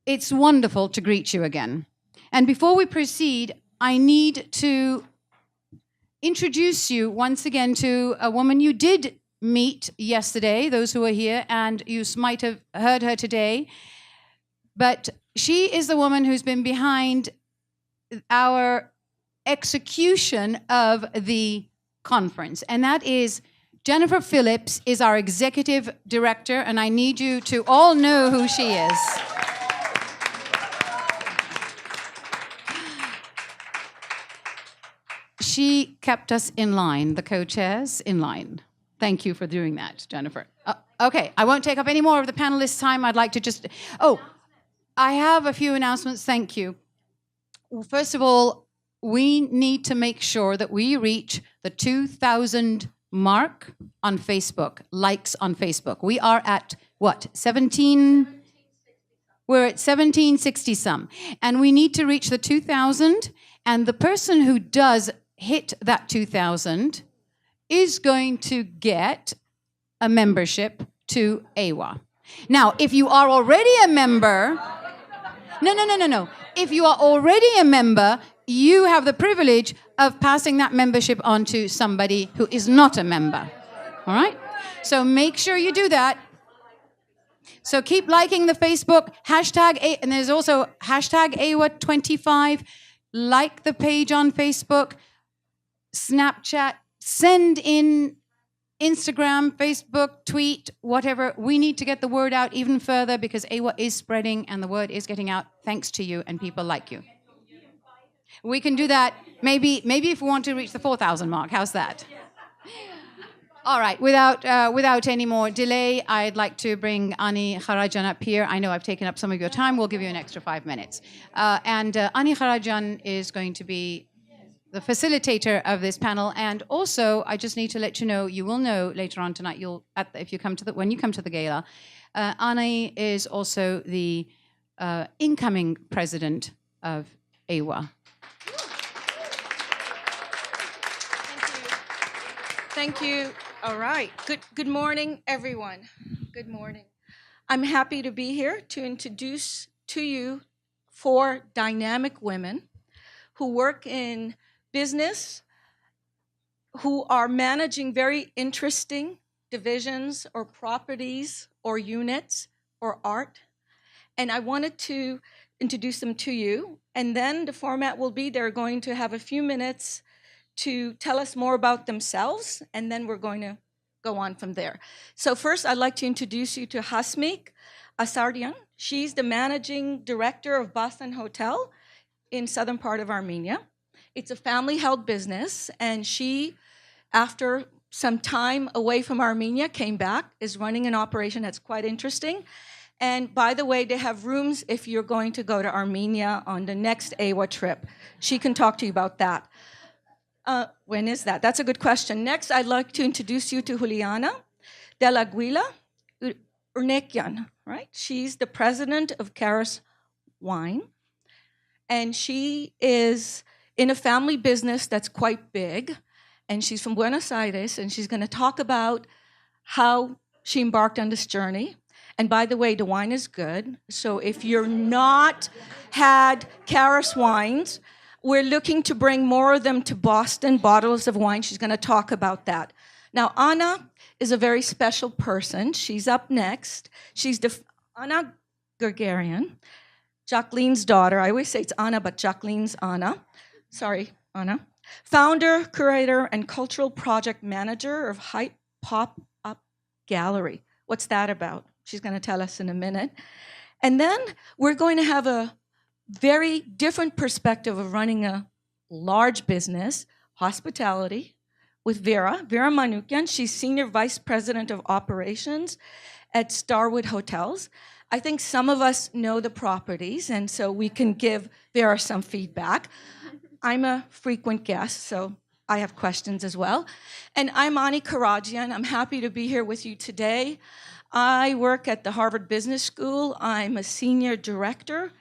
It's wonderful to greet you again. And before we proceed, I need to introduce you once again to a woman you did meet yesterday, those who are here, and you might have heard her today. But she is the woman who's been behind our execution of the conference, and that is Jennifer Phillips is our executive director, and I need you to all know who she is. She kept us in line, the co-chairs in line. Thank you for doing that, Jennifer. Okay, I won't take up any more of the panelists' time. I'd like to just... Oh, I have a few announcements. Thank you. First of all, we need to make sure that we reach the 2,000 mark on Facebook, likes on Facebook. We are at, what, 17? We're at 1760 some. And we need to reach the 2,000. And the person who does hit that 2,000 is going to get a membership to AWA. Now, if you are already a member... No. If you are already a member, you have the privilege of passing that membership on to somebody who is not a member. All right? So make sure you do that. So keep liking the Facebook, and there's also hashtag AWA25. Like the page on Facebook, Snapchat, send in Instagram, Facebook, tweet, whatever. We need to get the word out even further because AWA is spreading and the word is getting out thanks to you and people like you. We can do that maybe if we want to reach the 4,000 mark. How's that? All right, without any more delay, I'd like to bring Ani Kharajan up here. I know I've taken up some of your time. We'll give you an extra 5 minutes. Ani Kharajan is going to be the facilitator of this panel. And also, I just need to let you know, you will know later on tonight, when you come to the gala, Ani is also the incoming president of AWA. Thank you. All right. Good morning, everyone. Good morning. I'm happy to be here to introduce to you 4 dynamic women who work in business, who are managing very interesting divisions or properties or units or art. And I wanted to introduce them to you. And then the format will be they're going to have a few minutes to tell us more about themselves, and then we're going to go on from there. So first, I'd like to introduce you to Hasmik Asardian. She's the managing director of Basan Hotel in southern part of Armenia. It's a family-held business, and she, after some time away from Armenia, came back, is running an operation that's quite interesting. And by the way, they have rooms if you're going to go to Armenia on the next AWA trip. She can talk to you about that. When is that? That's a good question. Next, I'd like to introduce you to Juliana de la Guila Urnekian, right? She's the president of Karas Wine, and she is in a family business that's quite big, and she's from Buenos Aires, and she's going to talk about how she embarked on this journey. And by the way, the wine is good, so if you're not had Karas wines, we're looking to bring more of them to Boston, bottles of wine. She's going to talk about that. Now, Anna is a very special person. She's up next. She's Anna Gregarian, Jacqueline's daughter. I always say it's Anna, but Jacqueline's Anna. Sorry, Anna. Founder, curator, and cultural project manager of Hype Pop-Up Gallery. What's that about? She's going to tell us in a minute. And then we're going to have a very different perspective of running a large business, hospitality, with Vera Manukyan. She's Senior Vice President of Operations at Starwood Hotels. I think some of us know the properties, and so we can give Vera some feedback. I'm a frequent guest, so I have questions as well. And I'm Ani Kharajan. I'm happy to be here with you today. I work at the Harvard Business School. I'm a senior director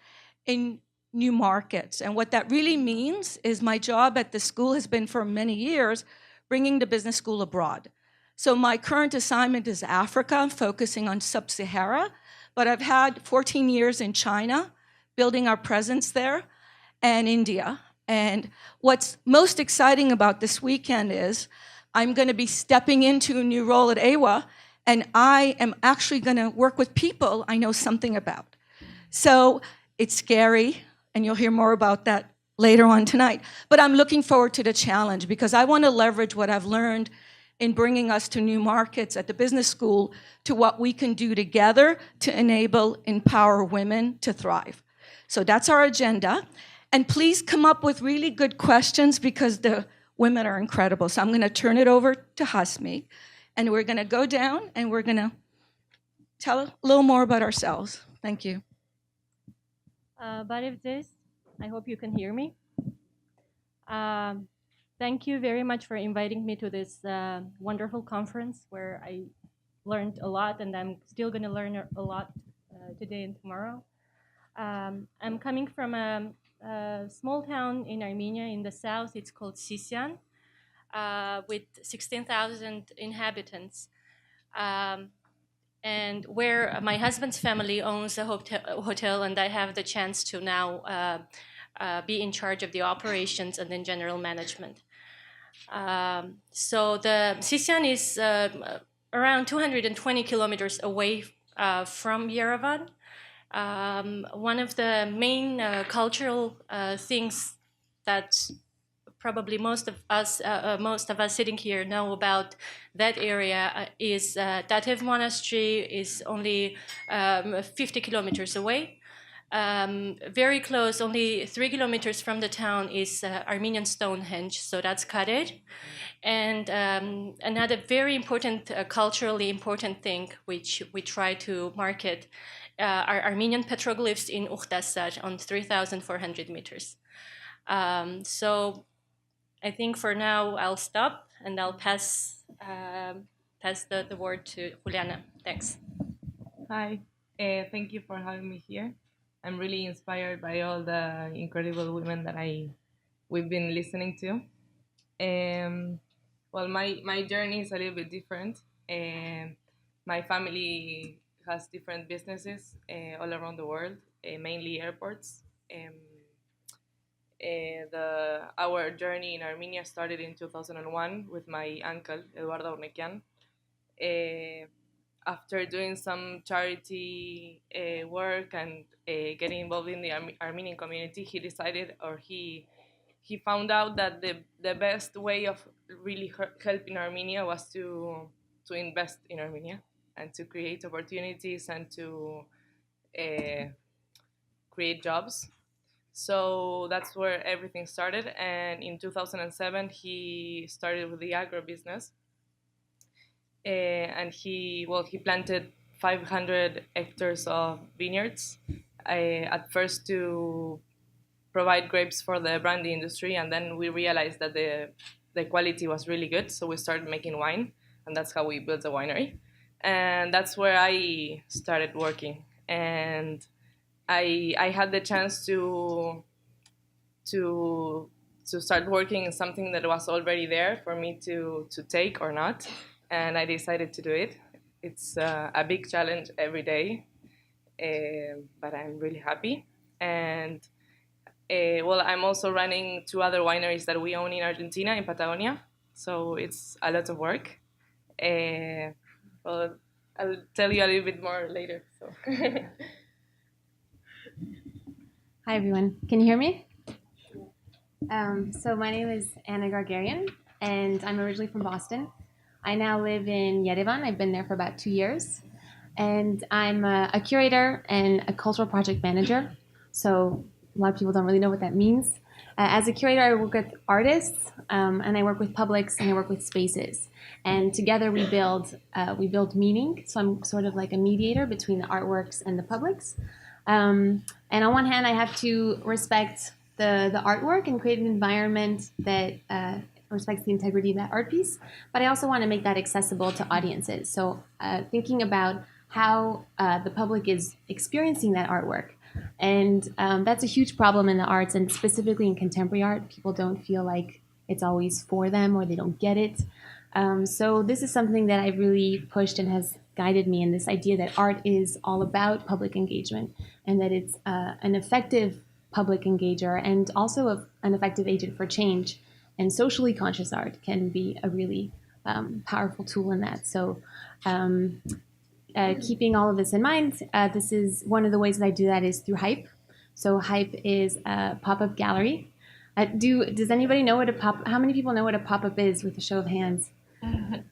in new markets. And what that really means is my job at the school has been for many years bringing the business school abroad. So my current assignment is Africa, focusing on Sub-Sahara, but I've had 14 years in China, building our presence there, and India. And what's most exciting about this weekend is I'm going to be stepping into a new role at AWA, and I am actually going to work with people I know something about. So it's scary, and you'll hear more about that later on tonight. But I'm looking forward to the challenge because I want to leverage what I've learned in bringing us to new markets at the business school to what we can do together to enable, empower women to thrive. So that's our agenda. And please come up with really good questions because the women are incredible. So I'm going to turn it over to Hasmi, and we're going to go down and we're going to tell a little more about ourselves. Thank you. I hope you can hear me. Thank you very much for inviting me to this wonderful conference where I learned a lot, and I'm still going to learn a lot today and tomorrow. I'm coming from a small town in Armenia in the south. It's called Sisyan, with 16,000 inhabitants. And where my husband's family owns a hotel, and I have the chance to now be in charge of the operations and then general management. So the Sisyan is around 220 kilometers away from Yerevan. One of the main cultural things that probably most of us sitting here know about that area is Datev Monastery is only 50 kilometers away. Very close, only 3 kilometers from the town is Armenian Stonehenge, so that's Kader. And another very important, culturally important thing which we try to market are Armenian petroglyphs in Ukhtasar on 3,400 meters. So I think for now I'll stop and I'll pass the word to Juliana. Thanks. Hi, thank you for having me here. I'm really inspired by all the incredible women that we've been listening to. Well, my journey is a little bit different. My family has different businesses all around the world, mainly airports. Our journey in Armenia started in 2001 with my uncle, Eduardo Ornequian. After doing some charity work and getting involved in the Armenian community, he decided, or he found out that the best way of really helping Armenia was to invest in Armenia and to create opportunities and to create jobs. So that's where everything started. And in 2007, he started with the agribusiness. And he planted 500 hectares of vineyards, at first to provide grapes for the brandy industry, and then we realized that the quality was really good, so we started making wine, and that's how we built the winery. And that's where I started working, and I had the chance to start working in something that was already there for me to take or not. And I decided to do it. It's a big challenge every day, but I'm really happy. And I'm also running 2 other wineries that we own in Argentina, in Patagonia. So it's a lot of work. Well, I'll tell you a little bit more later. So. Hi, everyone. Can you hear me? So my name is Anna Gargarian, and I'm originally from Boston. I now live in Yerevan. I've been there for about 2 years. And I'm a curator and a cultural project manager. So a lot of people don't really know what that means. As a curator, I work with artists, and I work with publics, and I work with spaces. And together we build meaning. So I'm sort of like a mediator between the artworks and the publics. And on one hand, I have to respect the artwork and create an environment that respects the integrity of that art piece, but I also want to make that accessible to audiences. So thinking about how the public is experiencing that artwork. And that's a huge problem in the arts, and specifically in contemporary art. People don't feel like it's always for them, or they don't get it. So this is something that I've really pushed and has guided me in this idea that art is all about public engagement and that it's an effective public engager and also an effective agent for change. And socially conscious art can be a really powerful tool in that. So keeping all of this in mind, this is one of the ways that I do that is through Hype. So Hype is a pop-up gallery. Does anybody know how many people know what a pop-up is with a show of hands?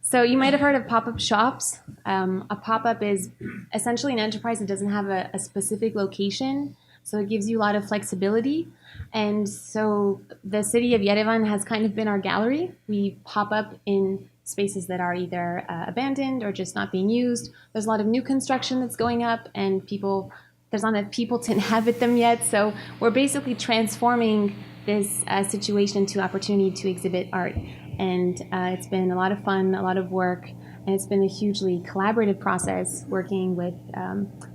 So you might have heard of pop-up shops. A pop-up is essentially an enterprise that doesn't have a specific location. So it gives you a lot of flexibility. And so the city of Yerevan has kind of been our gallery. We pop up in spaces that are either abandoned or just not being used. There's a lot of new construction that's going up, and there's not enough people to inhabit them yet. So we're basically transforming this situation to opportunity to exhibit art. And it's been a lot of fun, a lot of work, and it's been a hugely collaborative process working with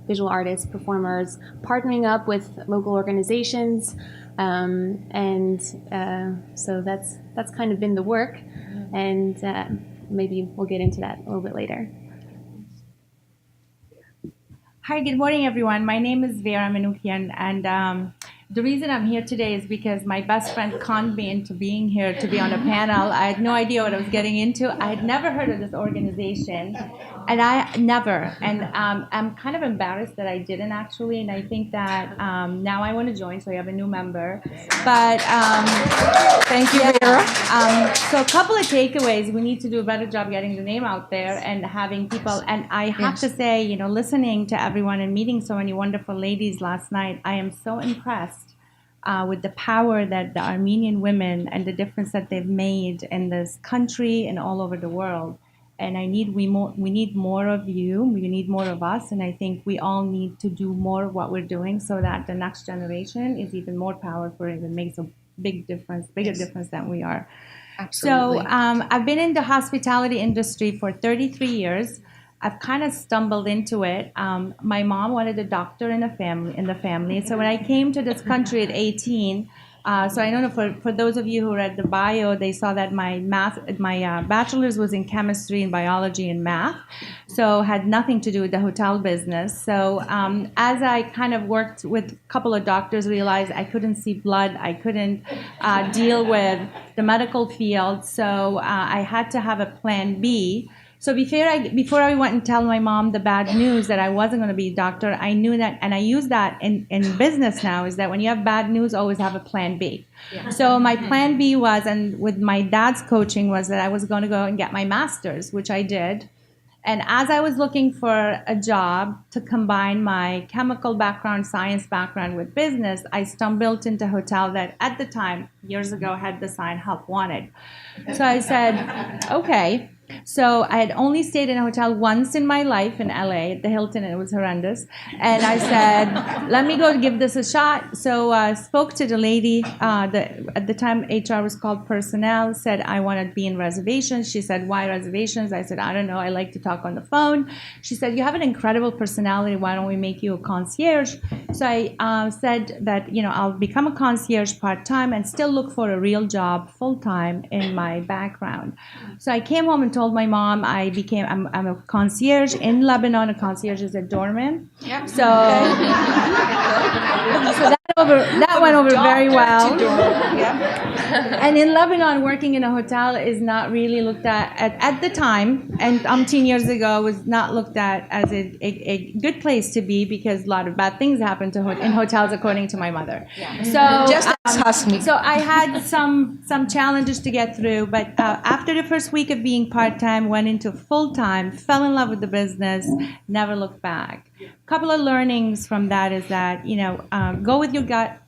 visual artists, performers, partnering up with local organizations. So that's kind of been the work. And maybe we'll get into that a little bit later. Hi, good morning, everyone. My name is Vera Manoukian, and the reason I'm here today is because my best friend conned me into being here to be on a panel. I had no idea what I was getting into. I had never heard of this organization, and I'm kind of embarrassed that I didn't actually, and I think that now I want to join, so I have a new member. But Thank you, Vera. so a couple of takeaways. We need to do a better job getting the name out there and having people. And I have to say, listening to everyone and meeting so many wonderful ladies last night, I am so impressed with the power that the Armenian women and the difference that they've made in this country and all over the world. And we need more of you. We need more of us. And I think we all need to do more of what we're doing so that the next generation is even more powerful and makes a big difference, bigger difference than we are. Absolutely. So I've been in the hospitality industry for 33 years. I've kind of stumbled into it. My mom wanted a doctor in the family. So when I came to this country at 18, so I don't know, for those of you who read the bio, they saw that my bachelor's was in chemistry and biology and math, so had nothing to do with the hotel business. So as I kind of worked with a couple of doctors, realized I couldn't see blood, I couldn't deal with the medical field, so I had to have a plan B. So before I went and tell my mom the bad news that I wasn't going to be a doctor, I knew that, and I use that in business now, is that when you have bad news, always have a plan B. Yeah. So my plan B was, and with my dad's coaching, was that I was going to go and get my master's, which I did. And as I was looking for a job to combine my chemical background, science background with business, I stumbled into a hotel that at the time, years ago, had the sign "Help Wanted." So I said, okay. So I had only stayed in a hotel once in my life in LA, at the Hilton, and it was horrendous. And I said, let me go give this a shot. So I spoke to the lady, at the time HR was called personnel, said I want to be in reservations. She said, why reservations? I said, I don't know, I like to talk on the phone. She said, you have an incredible personality, why don't we make you a concierge? So I said that, I'll become a concierge part-time and still look for a real job full-time in my background. So I came home and told my mom I'm a concierge in Lebanon. A concierge is a doorman. Yep. So, that went over very well. And in Lebanon, working in a hotel is not really looked at the time, and 10 years ago, was not looked at as a good place to be because a lot of bad things happen in hotels, according to my mother. Yeah. So Just ask me. So I had some challenges to get through, but after the first week of being part-time, went into full-time, fell in love with the business, never looked back. A couple of learnings from that is that, go with your gut,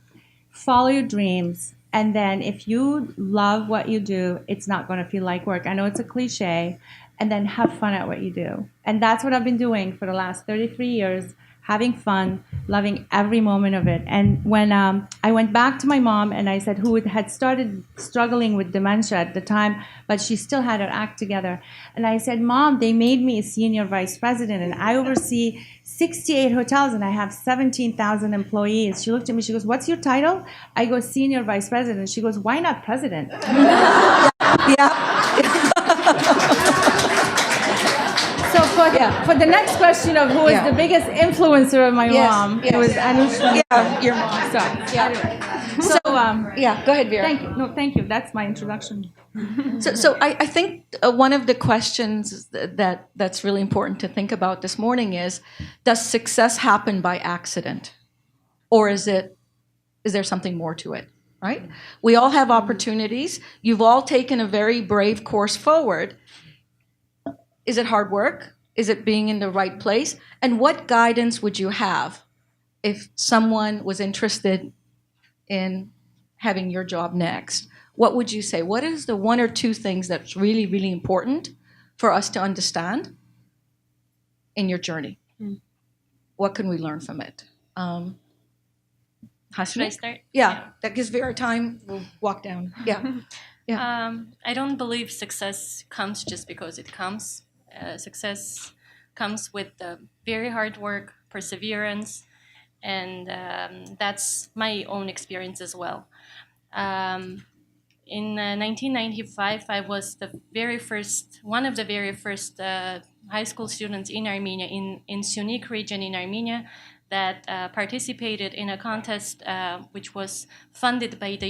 follow your dreams, and then if you love what you do, it's not going to feel like work. I know it's a cliche, and then have fun at what you do. And that's what I've been doing for the last 33 years, having fun, loving every moment of it. And when I went back to my mom, and I said, who had started struggling with dementia at the time, but she still had her act together. And I said, Mom, they made me a senior vice president, and I oversee 68 hotels, and I have 17,000 employees. She looked at me, she goes, what's your title? I go, senior vice president. She goes, why not president? Yeah. So for the next question of who is Yeah. the biggest influencer of my Yes, mom, yes. it was Anushka. Yeah, your mom. So, Yeah. so Yeah, go ahead, Vera. thank you. No, thank you. That's my introduction. So I think one of the questions that's really important to think about this morning is, does success happen by accident? Or is there something more to it, right? We all have opportunities. You've all taken a very brave course forward. Is it hard work? Is it being in the right place? And what guidance would you have if someone was interested in having your job next? What would you say? What is the one or two things that's really, really important for us to understand in your journey? What can we learn from it? Should I Hasni? start? Yeah, that gives Vera time. We'll walk down. Yeah. I don't believe success comes just because it comes. Success comes with very hard work, perseverance, and that's my own experience as well. In 1995, I was one of the very first high school students in Armenia, in Syunik region in Armenia, that participated in a contest which was funded by the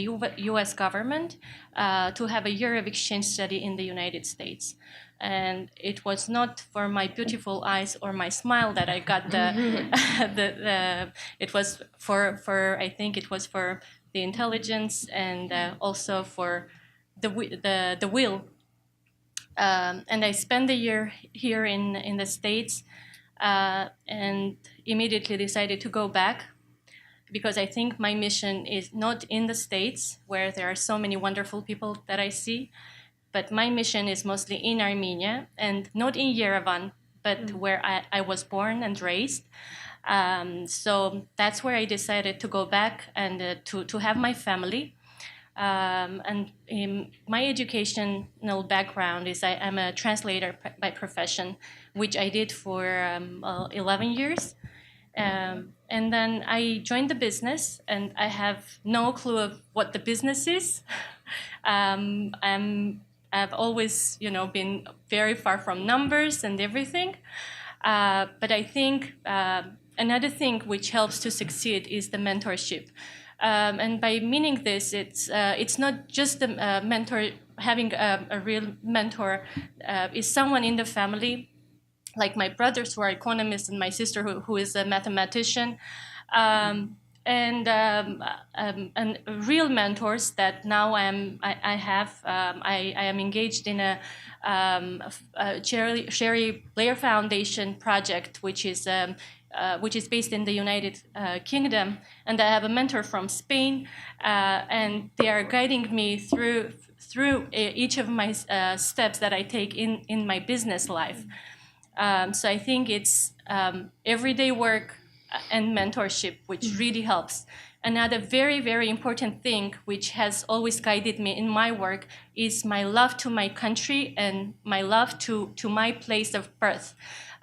U.S. government to have a year of exchange study in the United States. And it was not for my beautiful eyes or my smile that I got it was for I think it was for the intelligence and also for the will. And I spent the year here in the States and immediately decided to go back because I think my mission is not in the States where there are so many wonderful people that I see, but my mission is mostly in Armenia and not in Yerevan, but where I was born and raised. So that's where I decided to go back and to have my family. And my educational background is I am a translator by profession, which I did for 11 years. And then I joined the business, and I have no clue of what the business is. I've always, been very far from numbers and everything. But I think another thing which helps to succeed is the mentorship. And by meaning this, it's not just a mentor, having a real mentor is someone in the family, like my brothers who are economists and my sister who is a mathematician, and real mentors that now I am engaged in a Sherry Blair Foundation project, which is based in the United Kingdom, and I have a mentor from Spain, and they are guiding me through each of my steps that I take in my business life. So I think it's everyday work and mentorship, which really helps. Another very, very important thing, which has always guided me in my work, is my love to my country and my love to my place of birth.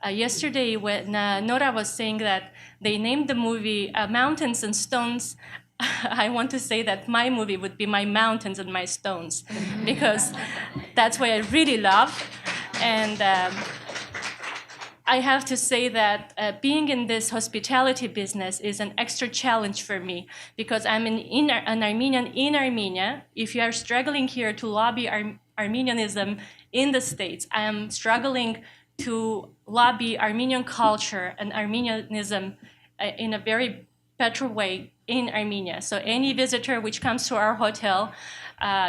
Yesterday, when Nora was saying that they named the movie Mountains and Stones, I want to say that my movie would be My Mountains and My Stones, because that's what I really love. And I have to say that being in this hospitality business is an extra challenge for me, because I'm an Armenian in Armenia. If you are struggling here to lobby Armenianism in the States, I am struggling to lobby Armenian culture and Armenianism in a very better way in Armenia. So any visitor which comes to our hotel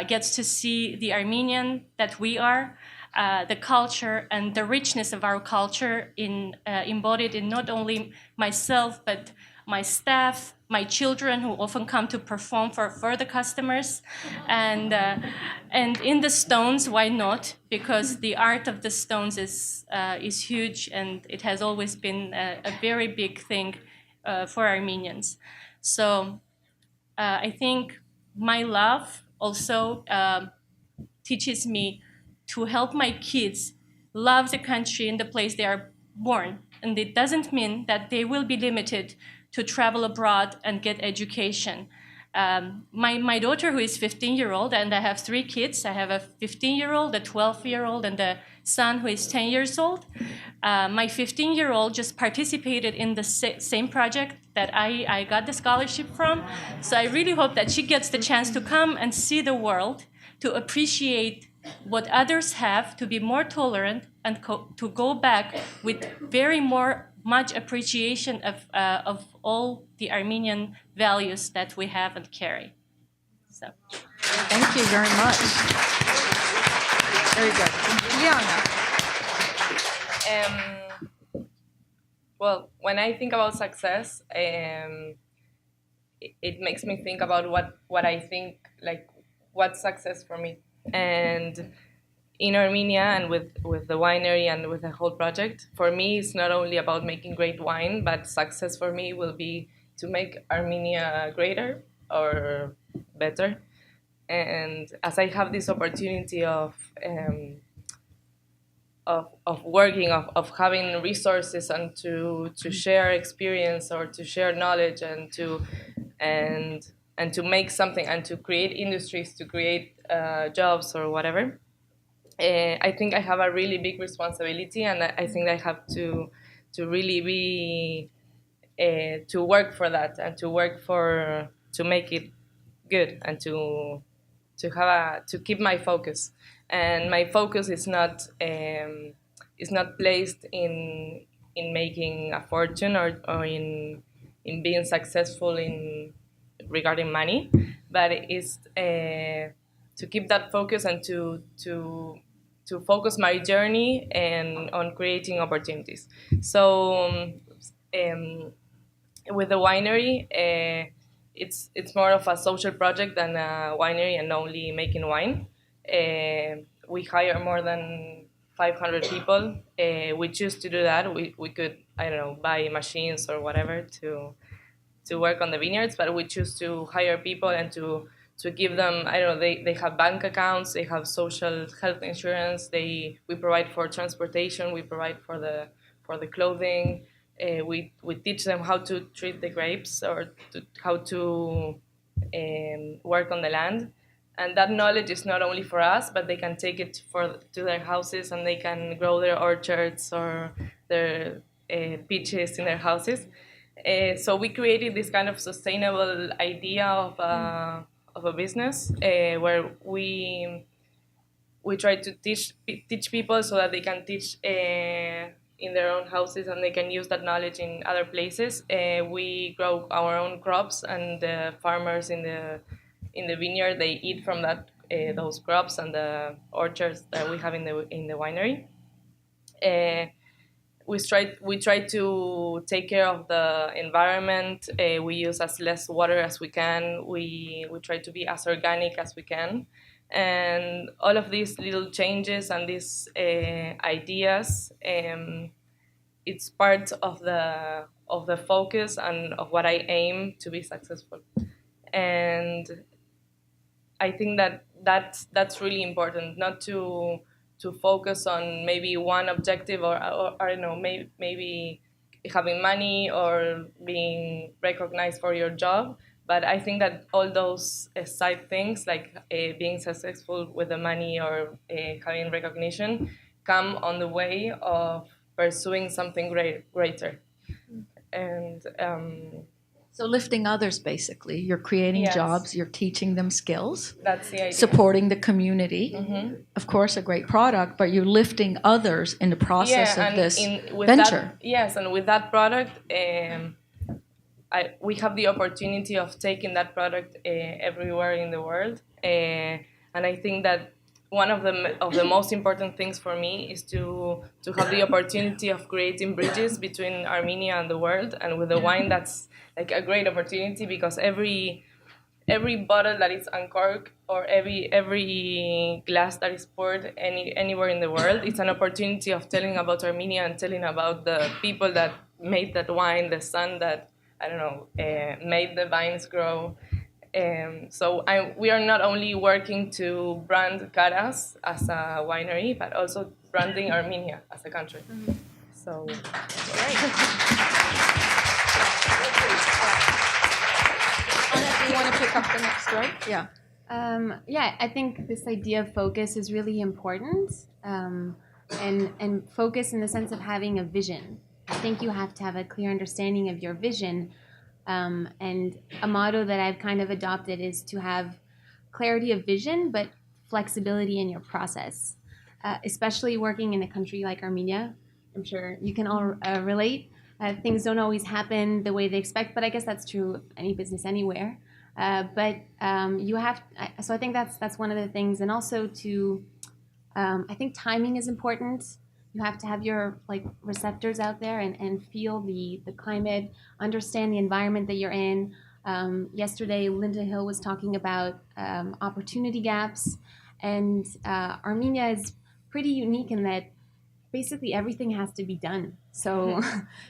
gets to see the Armenian that we are, the culture and the richness of our culture embodied in not only myself, but my staff, my children who often come to perform for the customers. And in the stones, why not? Because the art of the stones is huge, and it has always been a very big thing for Armenians. So I think my love also teaches me to help my kids love the country and the place they are born. And it doesn't mean that they will be limited to travel abroad and get education. My daughter, who is 15-year-old, and I have 3 kids. I have a 15-year-old, a 12-year-old, and a son who is 10 years old. My 15-year-old just participated in the same project that I got the scholarship from. So I really hope that she gets the chance to come and see the world, to appreciate what others have, to be more tolerant, and to go back with much appreciation of all the Armenian values that we have and carry. So, Thank you very much. Very good. Liana. Well, when I think about success, it makes me think about what I think, like, what's success for me. And in Armenia, and with the winery and with the whole project, for me, it's not only about making great wine, but success for me will be to make Armenia greater or better. And as I have this opportunity of working, of having resources, and to share experience or to share knowledge, and to make something, and to create industries, to create jobs or whatever, I think I have a really big responsibility, and I think I have to really be to work for that, and to work to make it good, and to keep my focus. And my focus is not placed in making a fortune, or in being successful in regarding money, but it is to keep that focus, and to focus my journey and on creating opportunities. So with the winery, it's more of a social project than a winery and only making wine. We hire more than 500 people. We choose to do that. We could, I don't know, buy machines or whatever to work on the vineyards, but we choose to hire people and to give them, I don't know, they have bank accounts, they have social health insurance, we provide for transportation, we provide for the clothing, we teach them how to treat the grapes, or how to work on the land. And that knowledge is not only for us, but they can take it to their houses, and they can grow their orchards or their peaches in their houses. So we created this kind of sustainable idea of a business, where we try to teach people so that they can teach in their own houses, and they can use that knowledge in other places. We grow our own crops, and the farmers in the vineyard, they eat from those crops and the orchards that we have in the winery. We try to take care of the environment. We use as less water as we can. We try to be as organic as we can, and all of these little changes and these ideas, it's part of the focus and of what I aim to be successful. And I think that's really important, not to focus on maybe one objective, or I don't know, maybe having money or being recognized for your job. But I think that all those side things, like being successful with the money or having recognition, come on the way of pursuing something greater. And so lifting others, basically. You're creating Yes. jobs, you're teaching them skills, that's the idea. supporting the community. Mm-hmm. Of course, a great product, but you're lifting others in the process of this venture. And with that product, we have the opportunity of taking that product everywhere in the world. And I think that one of the most important things for me is to have the opportunity of creating bridges between Armenia and the world. And with the wine, that's like a great opportunity, because every bottle that is uncorked, or every glass that is poured anywhere in the world, it's an opportunity of telling about Armenia and telling about the people that made that wine, the sun that, I don't know, made the vines grow. So we are not only working to brand Caras as a winery, but also branding Armenia as a country. Mm-hmm. So, You want to pick up the next row. Yeah. Yeah, I think this idea of focus is really important, and focus in the sense of having a vision. I think you have to have a clear understanding of your vision, and a motto that I've kind of adopted is to have clarity of vision, but flexibility in your process. Especially working in a country like Armenia, I'm sure you can all relate. Things don't always happen the way they expect, but I guess that's true of any business anywhere. But you have, so I think that's one of the things, and also to, I think timing is important. You have to have your receptors out there and feel the climate, understand the environment that you're in. Yesterday, Linda Hill was talking about opportunity gaps, and Armenia is pretty unique in that basically everything has to be done. So,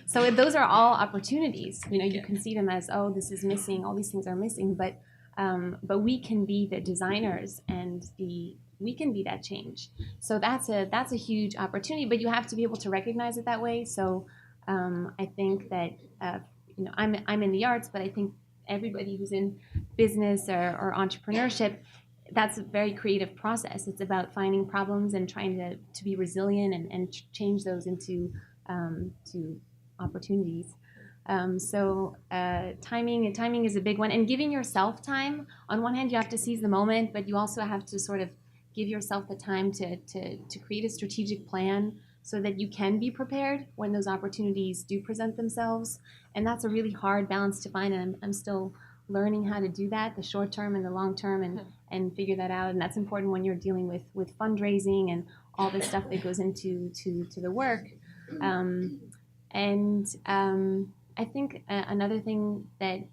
so those are all opportunities. You can see them as, oh, this is missing. All these things are missing, but we can be the designers, and we can be that change. So that's a huge opportunity. But you have to be able to recognize it that way. So I think that I'm in the arts, but I think everybody who's in business or entrepreneurship, that's a very creative process. It's about finding problems and trying to be resilient and change those into to opportunities. So timing is a big one, and giving yourself time. On one hand, you have to seize the moment, but you also have to sort of give yourself the time to create a strategic plan so that you can be prepared when those opportunities do present themselves. And that's a really hard balance to find, and I'm still learning how to do that, the short term and the long term, and figure that out. And that's important when you're dealing with fundraising and all this stuff that goes into the work. I think another thing that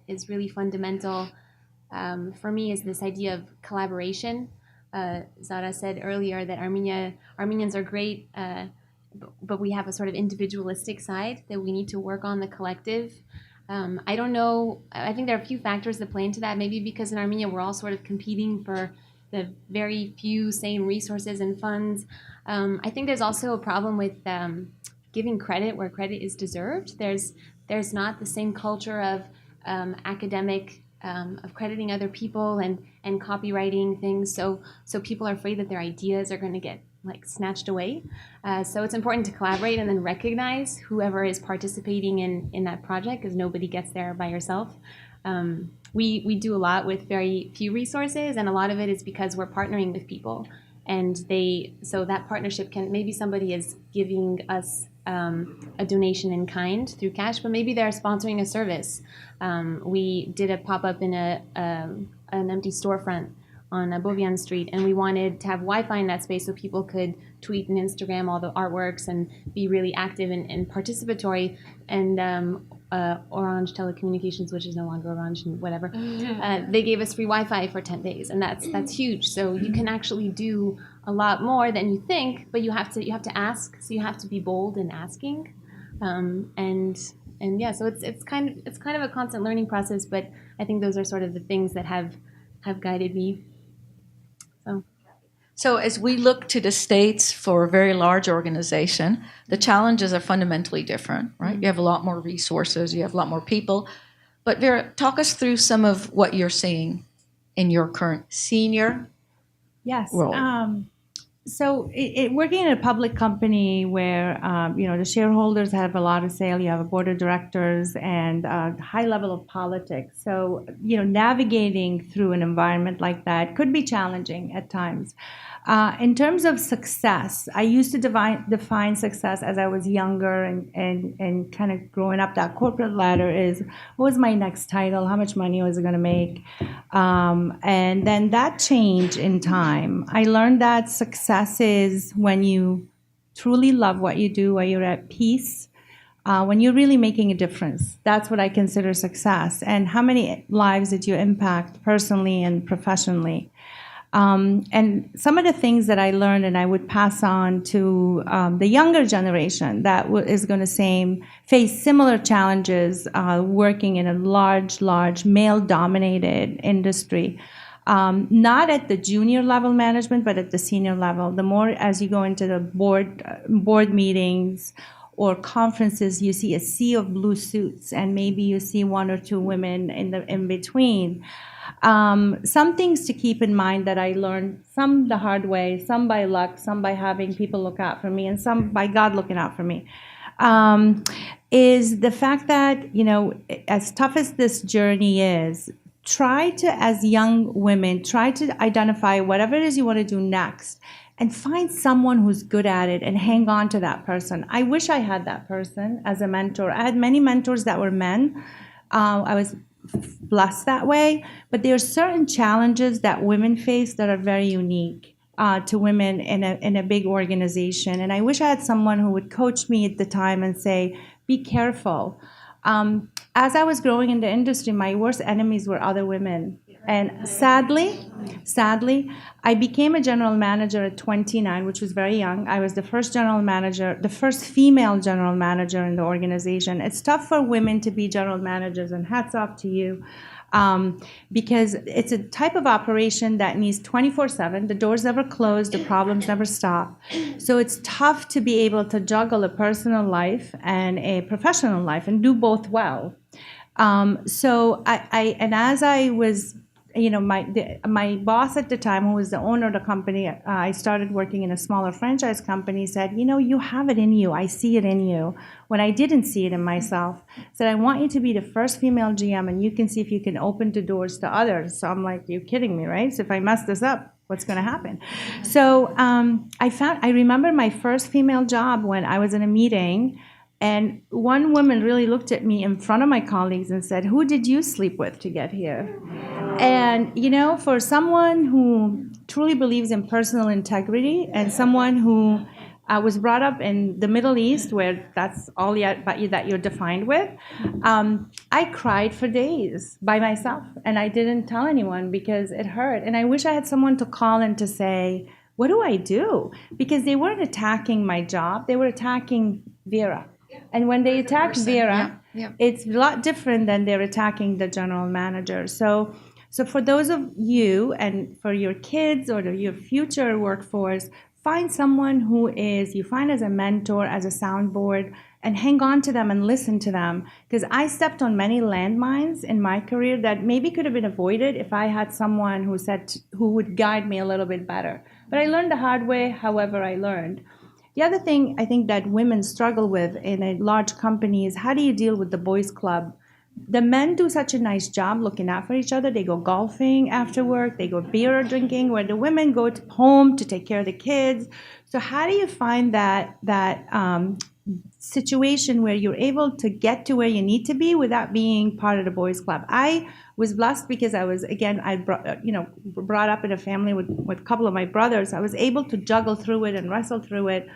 is really fundamental for me is this idea of collaboration. Zara said earlier that Armenians are great, but we have a sort of individualistic side that we need to work on, the collective. I don't know. I think there are a few factors that play into that. Maybe because in Armenia we're all sort of competing for the very few same resources and funds. I think there's also a problem with giving credit where credit is deserved. There's not the same culture of academic of crediting other people and copywriting things. So people are afraid that their ideas are going to get snatched away. So it's important to collaborate and then recognize whoever is participating in that project, because nobody gets there by yourself. We do a lot with very few resources, and a lot of it is because we're partnering with people, and so that partnership maybe somebody is giving us a donation in kind through cash, but maybe they're sponsoring a service. We did a pop-up in an empty storefront on Bovian Street, and we wanted to have Wi-Fi in that space so people could tweet and Instagram all the artworks and be really active and participatory. And Orange Telecommunications, which is no longer Orange and whatever, they gave us free Wi-Fi for 10 days, and that's huge. So you can actually do a lot more than you think, but you have to ask. So you have to be bold in asking, and yeah. So it's kind of a constant learning process. But I think those are sort of the things that have guided me. So as we look to the States for a very large organization, the challenges are fundamentally different, right? You have a lot more resources, you have a lot more people. But Vera, talk us through some of what you're seeing in your current senior role. So working in a public company where the shareholders have a lot of say, you have a board of directors and a high level of politics. So navigating through an environment like that could be challenging at times. In terms of success, I used to define success as I was younger and kind of growing up that corporate ladder is, what was my next title? How much money was I going to make? And then that changed in time. I learned that success is when you truly love what you do, when you're at peace, when you're really making a difference. That's what I consider success. And how many lives did you impact personally and professionally? And some of the things that I learned and I would pass on to the younger generation that is going to face similar challenges working in a large male-dominated industry. Not at the junior level management, but at the senior level. The more as you go into the board meetings or conferences, you see a sea of blue suits, and maybe you see one or two women in between. Some things to keep in mind that I learned, some the hard way, some by luck, some by having people look out for me, and some by God looking out for me, is the fact that, you know, as tough as this journey is, try to, as young women, try to identify whatever it is you want to do next and find someone who's good at it and hang on to that person. I wish I had that person as a mentor. I had many mentors that were men. I was blessed that way, but there are certain challenges that women face that are very unique to women in a big organization. And I wish I had someone who would coach me at the time and say, be careful. As I was growing in the industry, my worst enemies were other women. And sadly, I became a general manager at 29, which was very young. I was the first general manager, the first female general manager in the organization. It's tough for women to be general managers, and hats off to you, because it's a type of operation that needs 24/7. The doors never close, the problems never stop. So it's tough to be able to juggle a personal life and a professional life and do both well. So as I was, you know, my boss at the time, who was the owner of the company, I started working in a smaller franchise company, said, you know, you have it in you. I see it in you. When I didn't see it in myself, said, I want you to be the first female GM, and you can see if you can open the doors to others. So I'm like, you're kidding me, right? So if I mess this up, what's going to happen? So I remember my first female job when I was in a meeting. And one woman really looked at me in front of my colleagues and said, who did you sleep with to get here? And, you know, for someone who truly believes in personal integrity and someone who was brought up in the Middle East, where that's all that you're defined with, I cried for days by myself. And I didn't tell anyone because it hurt. And I wish I had someone to call and to say, what do I do? Because they weren't attacking my job. They were attacking Vera. And when they attack Vera, it's a lot different than they're attacking the general manager. So for those of you and for your kids or your future workforce, find someone who you find as a mentor, as a soundboard, and hang on to them and listen to them. Because I stepped on many landmines in my career that maybe could have been avoided if I had someone who would guide me a little bit better. But I learned the hard way, however I learned. The other thing I think that women struggle with in a large company is, how do you deal with the boys' club? The men do such a nice job looking out for each other. They go golfing after work. They go beer drinking, where the women go home to take care of the kids. So how do you find that situation where you're able to get to where you need to be without being part of the boys' club? I was blessed because I was, again, brought up in a family with a couple of my brothers. I was able to juggle through it and wrestle through it.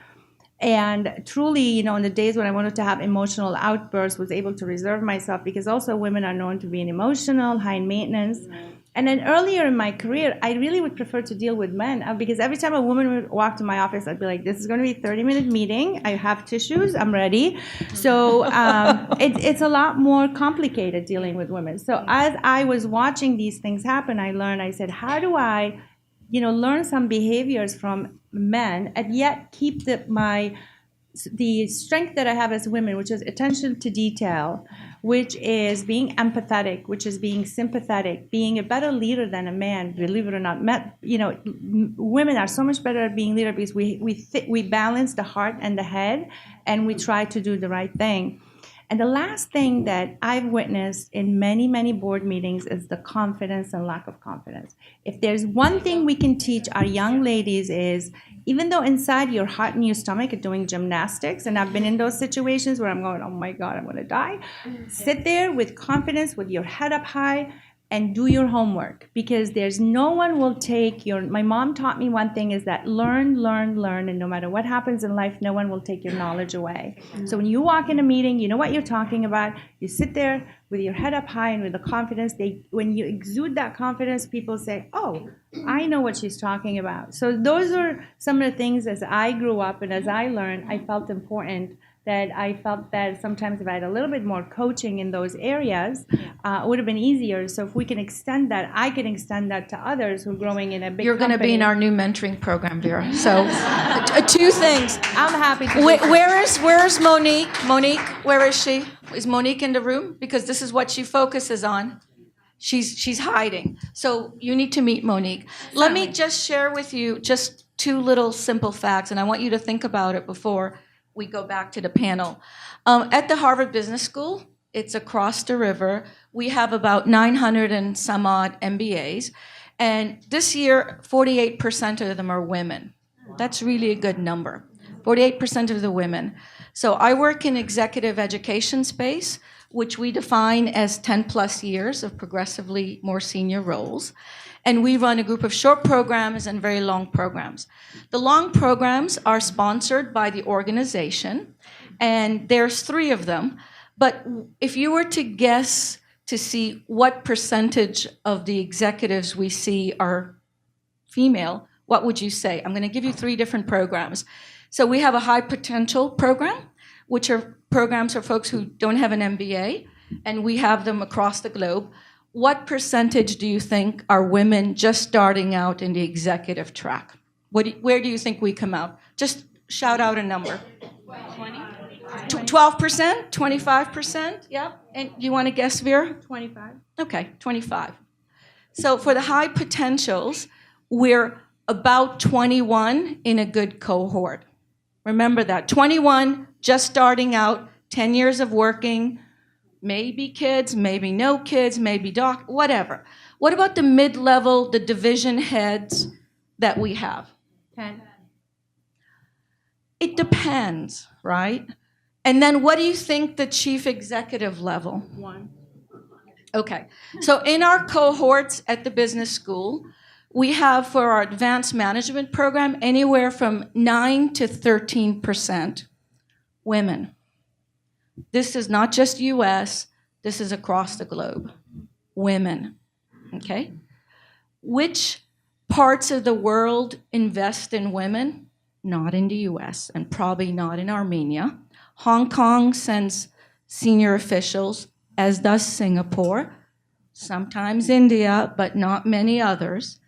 And truly, you know, in the days when I wanted to have emotional outbursts, was able to reserve myself, because also women are known to be emotional, high maintenance. And then earlier in my career, I really would prefer to deal with men, because every time a woman would walk to my office, I'd be like, this is going to be a 30-minute meeting. I have tissues. I'm ready. So it's a lot more complicated dealing with women. So as I was watching these things happen, I said, how do I, you know, learn some behaviors from men and yet keep the strength that I have as women, which is attention to detail, which is being empathetic, which is being sympathetic, being a better leader than a man, believe it or not. Women are so much better at being leader because we balance the heart and the head, and we try to do the right thing. And the last thing that I've witnessed in many, many board meetings is the confidence and lack of confidence. If there's one thing we can teach our young ladies is, even though inside your heart and your stomach are doing gymnastics, and I've been in those situations where I'm going, oh my God, I'm going to die, sit there with confidence, with your head up high, and do your homework, because there's no one will take my mom taught me one thing, is that learn, and no matter what happens in life, no one will take your knowledge away. So when you walk in a meeting, you know what you're talking about, you sit there with your head up high and with the confidence. When you exude that confidence, people say, oh, I know what she's talking about. So those are some of the things, as I grew up and as I learned, I felt important that I felt that sometimes if I had a little bit more coaching in those areas, it would have been easier. So if we can extend that, I can extend that to others who are growing in a big You're going to be in company. our new mentoring program, Vera. So, two things. I'm happy to. Where is Monique? Monique, where is she? Is Monique in the room? Because this is what she focuses on. She's hiding. So you need to meet Monique. Let me just share with you just two little simple facts, and I want you to think about it before we go back to the panel. At the Harvard Business School, it's across the river. We have about 900 and some odd MBAs. And this year, 48% of them are women. That's really a good number. 48% of the women. So I work in executive education space, which we define as 10 plus years of progressively more senior roles. And we run a group of short programs and very long programs. The long programs are sponsored by the organization, and there's 3 of them. But if you were to guess to see what percentage of the executives we see are female, what would you say? I'm going to give you 3 different programs. So we have a high potential program, which are programs for folks who don't have an MBA, and we have them across the globe. What percentage do you think are women just starting out in the executive track? Where do you think we come out? Just shout out a number. 20? 12%? 25%? Yeah. And you want to guess, Vera? 25. Okay, 25. So for the high potentials, we're about 21 in a good cohort. Remember that. 21 just starting out, 10 years of working, maybe kids, maybe no kids, maybe whatever. What about the mid-level, the division heads that we have? 10. It depends, right? And then what do you think the chief executive level? 1. Okay. So in our cohorts at the business school, we have for our advanced management program anywhere from 9 to 13% women. This is not just US, this is across the globe. Women, okay? Which parts of the world invest in women? Not in the US, and probably not in Armenia. Hong Kong sends senior officials, as does Singapore, sometimes India, but not many others.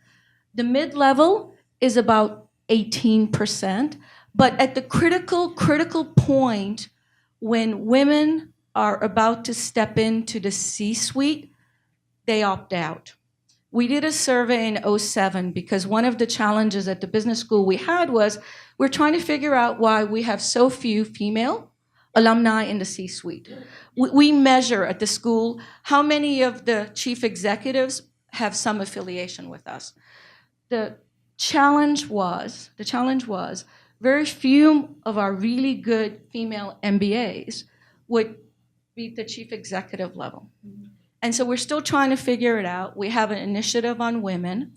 The mid-level is about 18%, but at the critical point, when women are about to step into the C-suite, they opt out. We did a survey in 2007 because one of the challenges at the business school we had was we're trying to figure out why we have so few female alumni in the C-suite. We measure at the school how many of the chief executives have some affiliation with us. The challenge was very few of our really good female MBAs would be the chief executive level. And so we're still trying to figure it out. We have an initiative on women.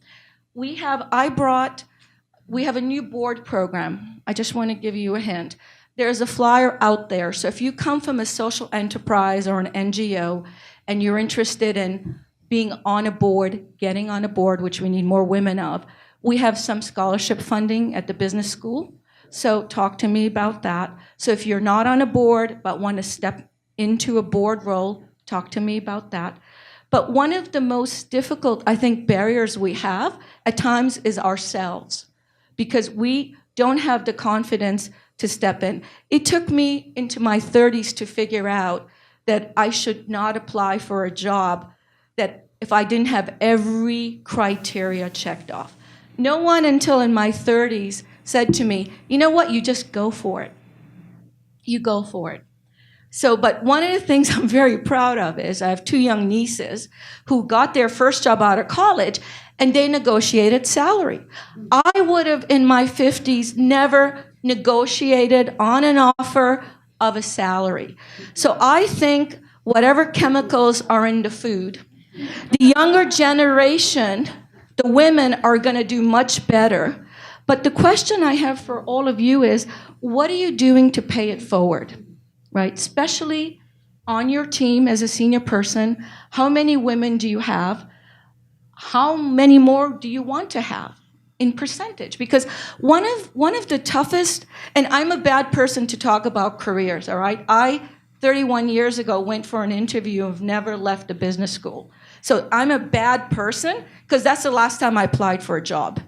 We have a new board program. I just want to give you a hint. There's a flyer out there. So if you come from a social enterprise or an NGO and you're interested in being on a board, getting on a board, which we need more women of, we have some scholarship funding at the business school. So talk to me about that. So if you're not on a board but want to step into a board role, talk to me about that. But one of the most difficult, I think, barriers we have at times is ourselves, because we don't have the confidence to step in. It took me into my 30s to figure out that I should not apply for a job that if I didn't have every criteria checked off. No one until in my 30s said to me, you know what, you just go for it. You go for it. So, but one of the things I'm very proud of is I have 2 young nieces who got their first job out of college and they negotiated salary. I would have, in my 50s, never negotiated on an offer of a salary. So I think whatever chemicals are in the food, the younger generation, the women are going to do much better. But the question I have for all of you is, what are you doing to pay it forward? Right? Especially on your team as a senior person, how many women do you have? How many more do you want to have in percentage? Because one of the toughest, and I'm a bad person to talk about careers, all right? I, 31 years ago, went for an interview and never left a business school. So I'm a bad person because that's the last time I applied for a job.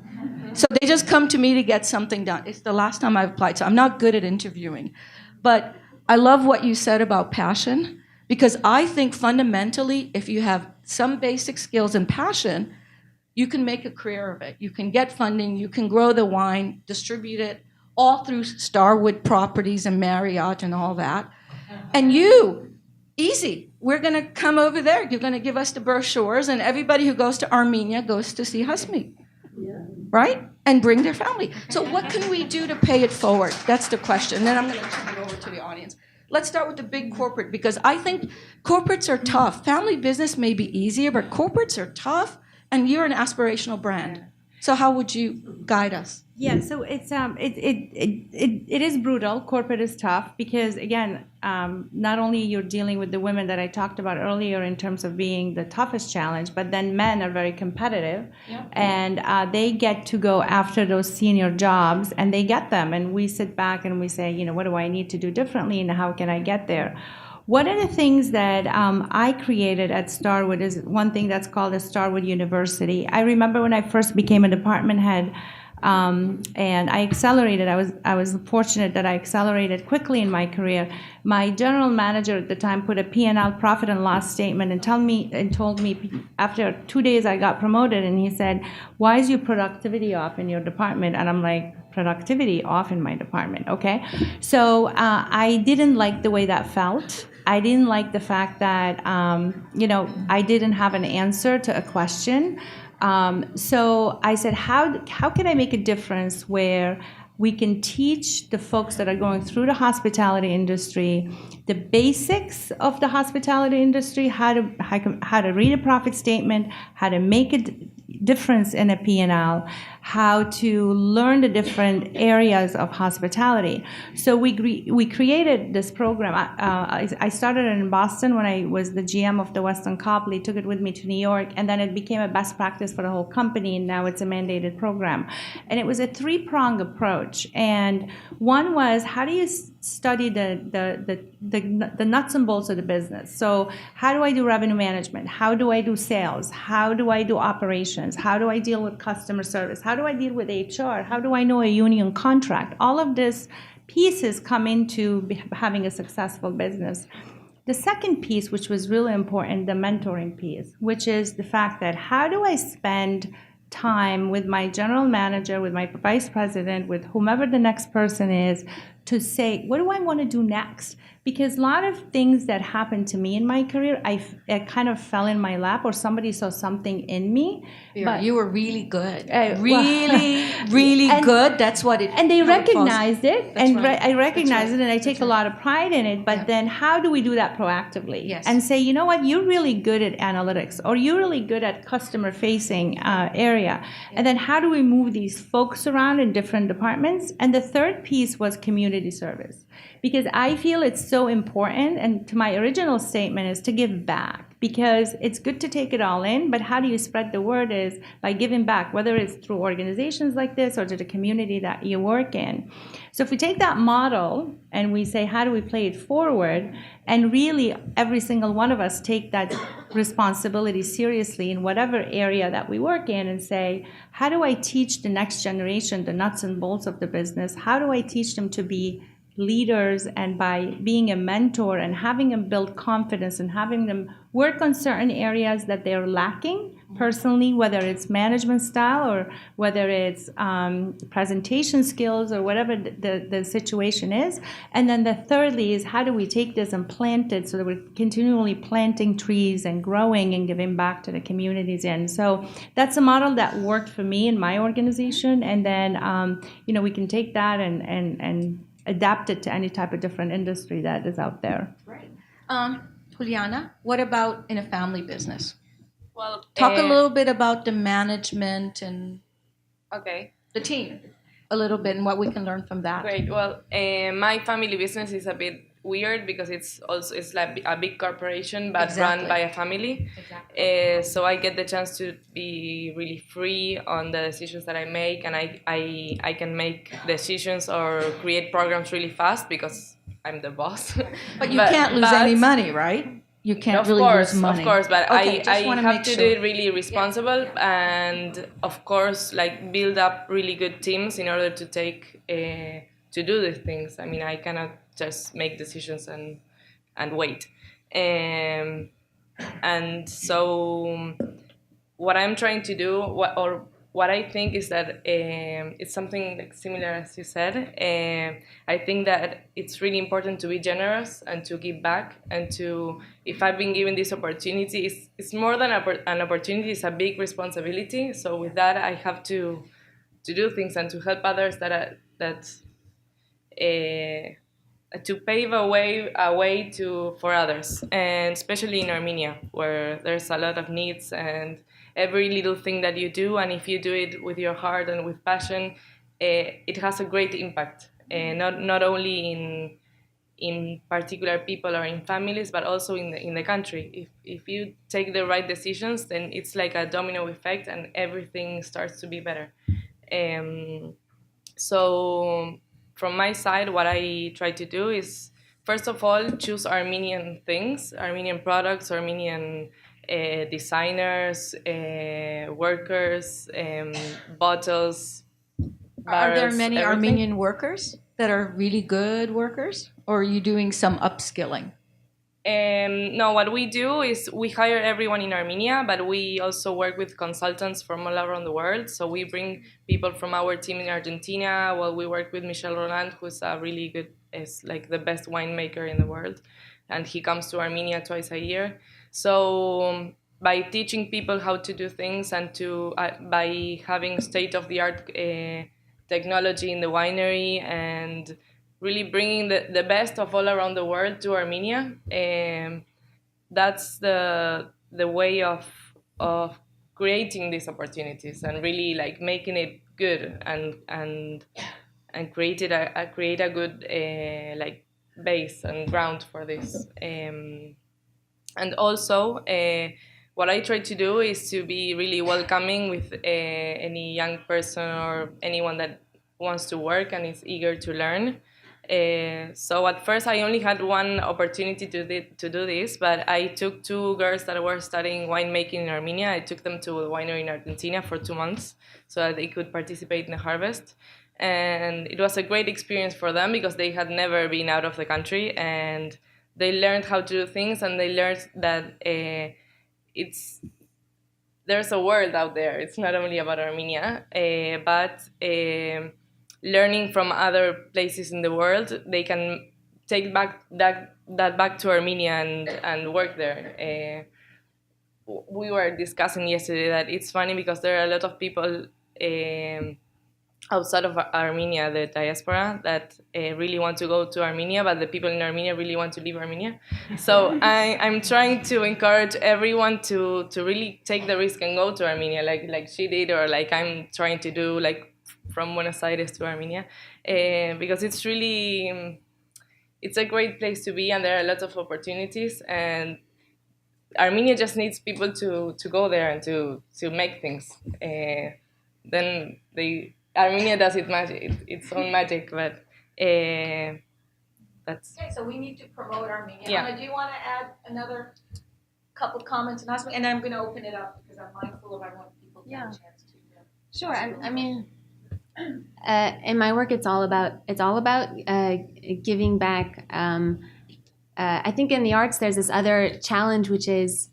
So they just come to me to get something done. It's the last time I've applied, so I'm not good at interviewing. But I love what you said about passion, because I think fundamentally, if you have some basic skills and passion, you can make a career of it. You can get funding, you can grow the wine, distribute it, all through Starwood Properties and Marriott and all that. And you, easy. We're going to come over there. You're going to give us the brochures, and everybody who goes to Armenia goes to see Husme, right? And bring their family. So what can we do to pay it forward? That's the question. And then I'm going to turn it over to the audience. Let's start with the big corporate, because I think corporates are tough. Family business may be easier, but corporates are tough, and you're an aspirational brand. So how would you guide us? Yeah, so it's it is brutal. Corporate is tough because, again, not only you're dealing with the women that I talked about earlier in terms of being the toughest challenge, but then men are very competitive, and they get to go after those senior jobs, and they get them, and we sit back and we say, what do I need to do differently, and how can I get there? One of the things that I created at Starwood is one thing that's called a Starwood University. I remember when I first became a department head, and I accelerated. I was fortunate that I accelerated quickly in my career. My general manager at the time put a P&L, profit and loss statement, and told me after 2 days I got promoted, and he said, "Why is your productivity off in your department?" And I'm like, "Productivity off in my department, okay?" So I didn't like the way that felt. I didn't like the fact that I didn't have an answer to a question. So I said, how can I make a difference where we can teach the folks that are going through the hospitality industry the basics of the hospitality industry, how to read a profit statement, how to make a difference in a P&L, how to learn the different areas of hospitality. So we created this program. I started it in Boston when I was the GM of the Westin Copley, took it with me to New York, and then it became a best practice for the whole company, and now it's a mandated program. And it was a three-pronged approach. And one was, how do you study the nuts and bolts of the business? So how do I do revenue management? How do I do sales? How do I do operations? How do I deal with customer service? How do I deal with HR? How do I know a union contract? All of these pieces come into having a successful business. The second piece, which was really important, the mentoring piece, which is the fact that how do I spend time with my general manager, with my vice president, with whomever the next person is, to say, what do I want to do next? Because a lot of things that happened to me in my career, I kind of fell in my lap, or somebody saw something in me. But you were really good. Really good. That's what it. And they recognized it, and right. I recognize That's it, and I take a lot of pride in it. But then, how do we do that proactively? Yes. And say, you know what, you're really good at analytics, or you're really good at customer-facing area. And then, how do we move these folks around in different departments? And the third piece was community service, because I feel it's so important. And to my original statement is to give back, because it's good to take it all in, but how do you spread the word is by giving back, whether it's through organizations like this or to the community that you work in. So if we take that model and we say, how do we play it forward, and really every single one of us take that responsibility seriously in whatever area that we work in, and say, how do I teach the next generation the nuts and bolts of the business? How do I teach them to be leaders, and by being a mentor and having them build confidence and having them work on certain areas that they're lacking personally, whether it's management style or whether it's presentation skills or whatever the situation is. And then the thirdly is, how do we take this and plant it so that we're continually planting trees and growing and giving back to the communities in. So that's a model that worked for me in my organization. And then we can take that and adapt it to any type of different industry that is out there. Right. Juliana, what about in a family business? Well, Talk a little bit about the management and the team a little bit, and what we can learn from that. Great. Well, my family business is a bit weird because it's like a big corporation but Exactly. run by a family. So I get the chance to be really free on the decisions that I make, and I can make decisions or create programs really fast because I'm the boss. But you can't lose any money, right? You can't Of really course, lose money. of course, but Okay, just I wanna have make to sure. do it really responsible, and of course, like build up really good teams in order to take to do these things. I mean, I cannot just make decisions and wait. And so what I'm trying to do, what I think is that it's something like similar as you said. I think that it's really important to be generous and to give back, and to, if I've been given this opportunity, it's more than an opportunity, it's a big responsibility. So with that, I have to do things and to help others to pave a way for others, and especially in Armenia, where there's a lot of needs, and every little thing that you do, and if you do it with your heart and with passion, it has a great impact, not only in particular people or in families, but also in the country. If you take the right decisions, then it's like a domino effect, and everything starts to be better. So from my side, what I try to do is, first of all, choose Armenian things, Armenian products, Armenian designers, workers, bottles, Are there barrels, many everything. Armenian workers that are really good workers, or are you doing some upskilling? No, what we do is we hire everyone in Armenia, but we also work with consultants from all around the world. So we bring people from our team in Argentina. Well, we work with Michel Roland, who's a really good, is like the best winemaker in the world, and he comes to Armenia twice a year. So by teaching people how to do things, and by having state-of-the-art technology in the winery, and really bringing the best of all around the world to Armenia. That's the way of creating these opportunities, and really like making it good, and create a good like base and ground for this. And also, what I try to do is to be really welcoming with any young person or anyone that wants to work and is eager to learn. So at first I only had one opportunity to do this, but I took two girls that were studying winemaking in Armenia. I took them to a winery in Argentina for 2 months so that they could participate in the harvest. And it was a great experience for them because they had never been out of the country, and they learned how to do things, and they learned that there's a world out there. It's not only about Armenia, but learning from other places in the world, they can take back that back to Armenia and work there. We were discussing yesterday that it's funny because there are a lot of people outside of Armenia, the diaspora, that really want to go to Armenia, but the people in Armenia really want to leave Armenia. So I'm trying to encourage everyone to really take the risk and go to Armenia, like she did, or like I'm trying to do, like from Buenos Aires to Armenia, because it's really, it's a great place to be, and there are lots of opportunities, and Armenia just needs people to go there and to make things. Then Armenia does its own magic, but that's. Okay, so we need to promote Armenia. Yeah. Anna, do you want to add another couple comments and ask me? And I'm going to open it up because I'm mindful of I want people to have a chance to. Sure. I mean, in my work, it's all about giving back. I think in the arts, there's this other challenge, which is,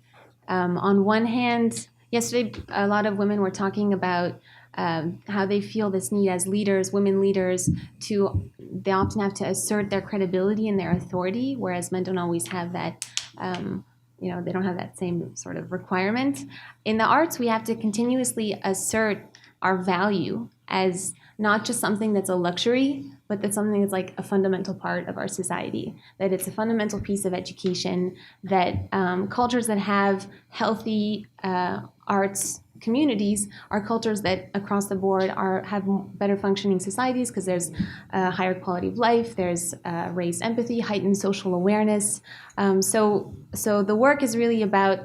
on one hand, yesterday a lot of women were talking about how they feel this need as leaders, women leaders, they often have to assert their credibility and their authority, whereas men don't always have that. They don't have that same sort of requirement. In the arts, we have to continuously assert our value as not just something that's a luxury, but that's something that's like a fundamental part of our society, that it's a fundamental piece of education, that cultures that have healthy arts communities are cultures that across the board have better functioning societies because there's a higher quality of life, there's raised empathy, heightened social awareness. So the work is really about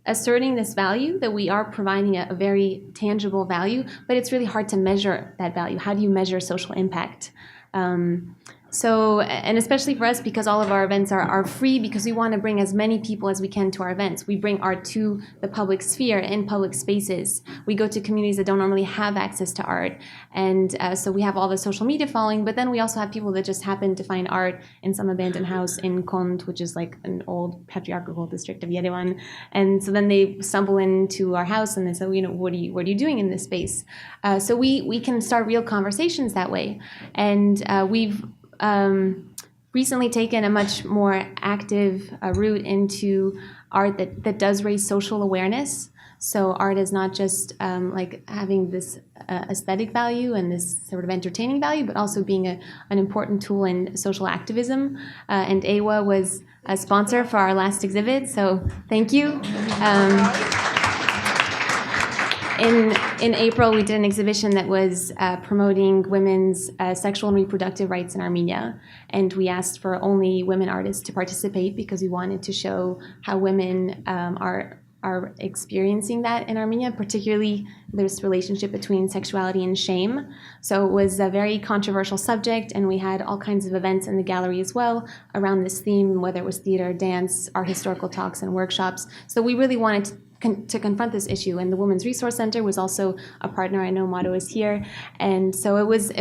asserting this value that we are providing a very tangible value, but it's really hard to measure that value. How do you measure social impact? And especially for us, because all of our events are free, because we want to bring as many people as we can to our events. We bring art to the public sphere in public spaces. We go to communities that don't normally have access to art. And so we have all the social media following, but then we also have people that just happen to find art in some abandoned house in Kont, which is like an old patriarchal district of Yerevan. And so then they stumble into our house and they say, what are you doing in this space? So we can start real conversations that way. And we've recently taken a much more active route into art that does raise social awareness. So art is not just like having this aesthetic value and this sort of entertaining value, but also being an important tool in social activism. And AWA was a sponsor for our last exhibit, so thank you. In April, we did an exhibition that was promoting women's sexual and reproductive rights in Armenia. And we asked for only women artists to participate because we wanted to show how women are experiencing that in Armenia, particularly this relationship between sexuality and shame. So it was a very controversial subject, and we had all kinds of events in the gallery as well around this theme, whether it was theater, dance, art historical talks, and workshops. So we really wanted to confront this issue, and the Women's Resource Center was also a partner. I know Mado is here, and so it was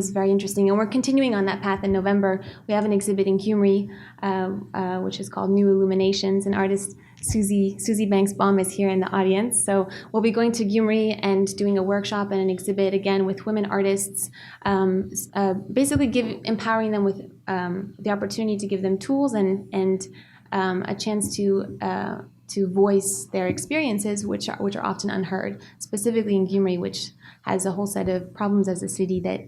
very interesting. And we're continuing on that path in November. We have an exhibit in Gyumri, which is called New Illuminations, and artist Susie Banks-Baum is here in the audience. So we'll be going to Gyumri and doing a workshop and an exhibit again with women artists, basically empowering them with the opportunity to give them tools and a chance to voice their experiences, which are often unheard, specifically in Gyumri, which has a whole set of problems as a city that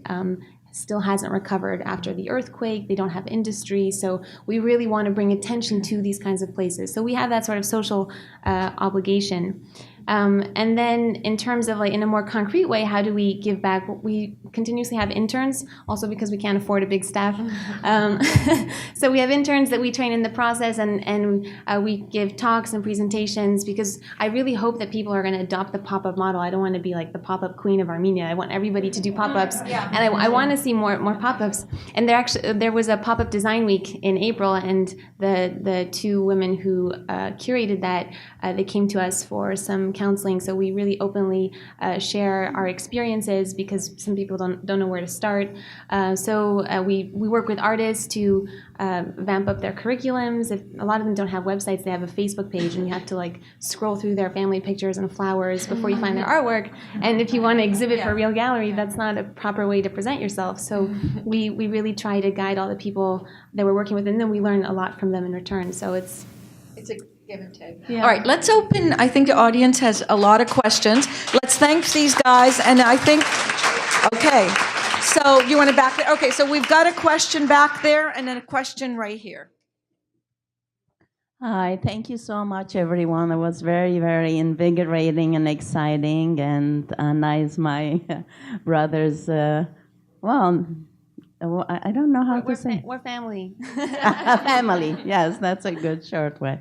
still hasn't recovered after the earthquake. They don't have industry, so we really want to bring attention to these kinds of places. So we have that sort of social obligation. And then in terms of in a more concrete way, how do we give back? We continuously have interns, also because we can't afford a big staff. So we have interns that we train in the process, and we give talks and presentations, because I really hope that people are going to adopt the pop-up model. I don't want to be like the pop-up queen of Armenia. I want everybody to do pop-ups, and I want to see more pop-ups. And there was a pop-up design week in April, and the two women who curated that, they came to us for some counseling. So we really openly share our experiences, because some people don't know where to start. So we work with artists to vamp up their curriculums. If a lot of them don't have websites, they have a Facebook page, and you have to scroll through their family pictures and flowers before you find their artwork. And if you want to exhibit for a real gallery, that's not a proper way to present yourself. So we really try to guide all the people that we're working with, and then we learn a lot from them in return. So it's a give and take. Yeah. All right, let's open. I think the audience has a lot of questions. Let's thank these guys. And I think, okay, so you want to back there? Okay, so we've got a question back there and then a question right here. Hi, thank you so much, everyone. It was very, very invigorating and exciting, and nice. My brothers, I don't know how to say. We're family. Family, yes, that's a good short way.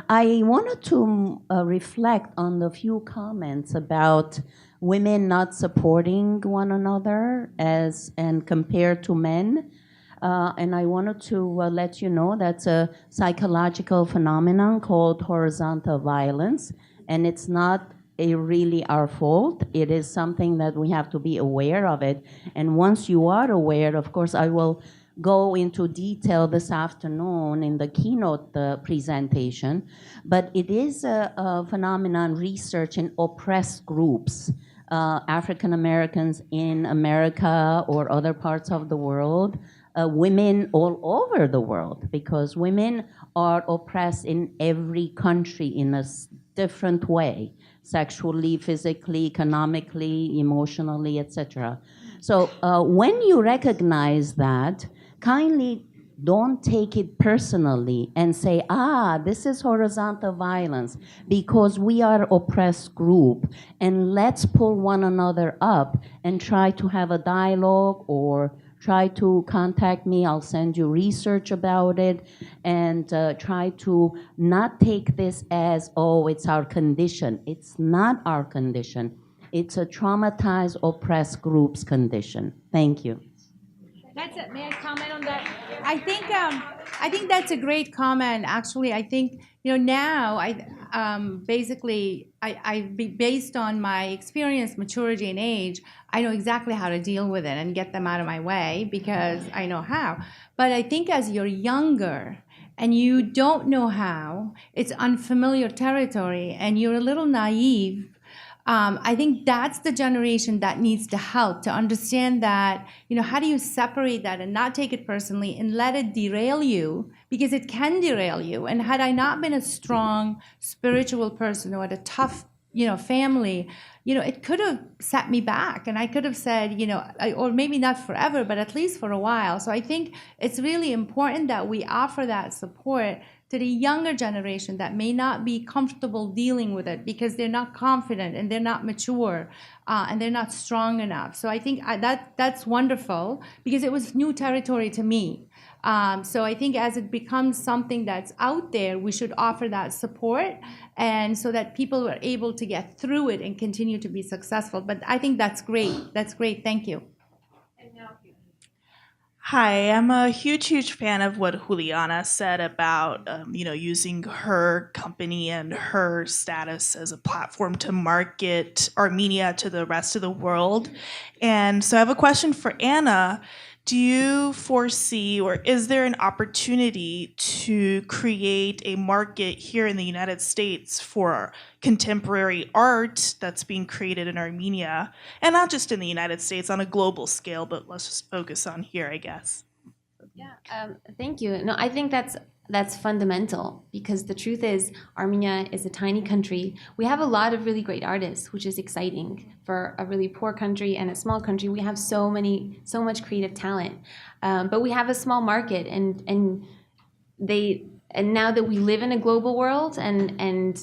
I wanted to reflect on the few comments about women not supporting one another and compared to men. And I wanted to let you know that's a psychological phenomenon called horizontal violence, and it's not really our fault. It is something that we have to be aware of it. And once you are aware, of course, I will go into detail this afternoon in the keynote presentation, but it is a phenomenon research in oppressed groups, African Americans in America or other parts of the world, women all over the world, because women are oppressed in every country in a different way, sexually, physically, economically, emotionally, etc. So when you recognize that, kindly don't take it personally and say, this is horizontal violence because we are oppressed group, and let's pull one another up and try to have a dialogue, or try to contact me. I'll send you research about it, and try to not take this as, oh, it's our condition. It's not our condition. It's a traumatized, oppressed group's condition. Thank you. That's it. May I comment on that? I think that's a great comment. Actually, I think now based on my experience, maturity, and age, I know exactly how to deal with it and get them out of my way because I know how. But I think as you're younger and you don't know how, it's unfamiliar territory, and you're a little naive. I think that's the generation that needs to help to understand that, how do you separate that and not take it personally and let it derail you, because it can derail you. And had I not been a strong spiritual person or had a tough, family, it could have set me back, and I could have said, or maybe not forever, but at least for a while. So I think it's really important that we offer that support to the younger generation that may not be comfortable dealing with it because they're not confident and they're not mature and they're not strong enough. So I think that's wonderful because it was new territory to me. So I think as it becomes something that's out there, we should offer that support, and so that people are able to get through it and continue to be successful. But I think that's great. That's great. Thank you. Hi, I'm a huge fan of what Juliana said about, using her company and her status as a platform to market Armenia to the rest of the world. And so I have a question for Anna. Do you foresee, or is there an opportunity to create a market here in the United States for contemporary art that's being created in Armenia, and not just in the United States, on a global scale, but let's just focus on here, I guess? Yeah, thank you. No, I think that's fundamental, because the truth is Armenia is a tiny country. We have a lot of really great artists, which is exciting for a really poor country and a small country. We have so much creative talent, but we have a small market, and now that we live in a global world, and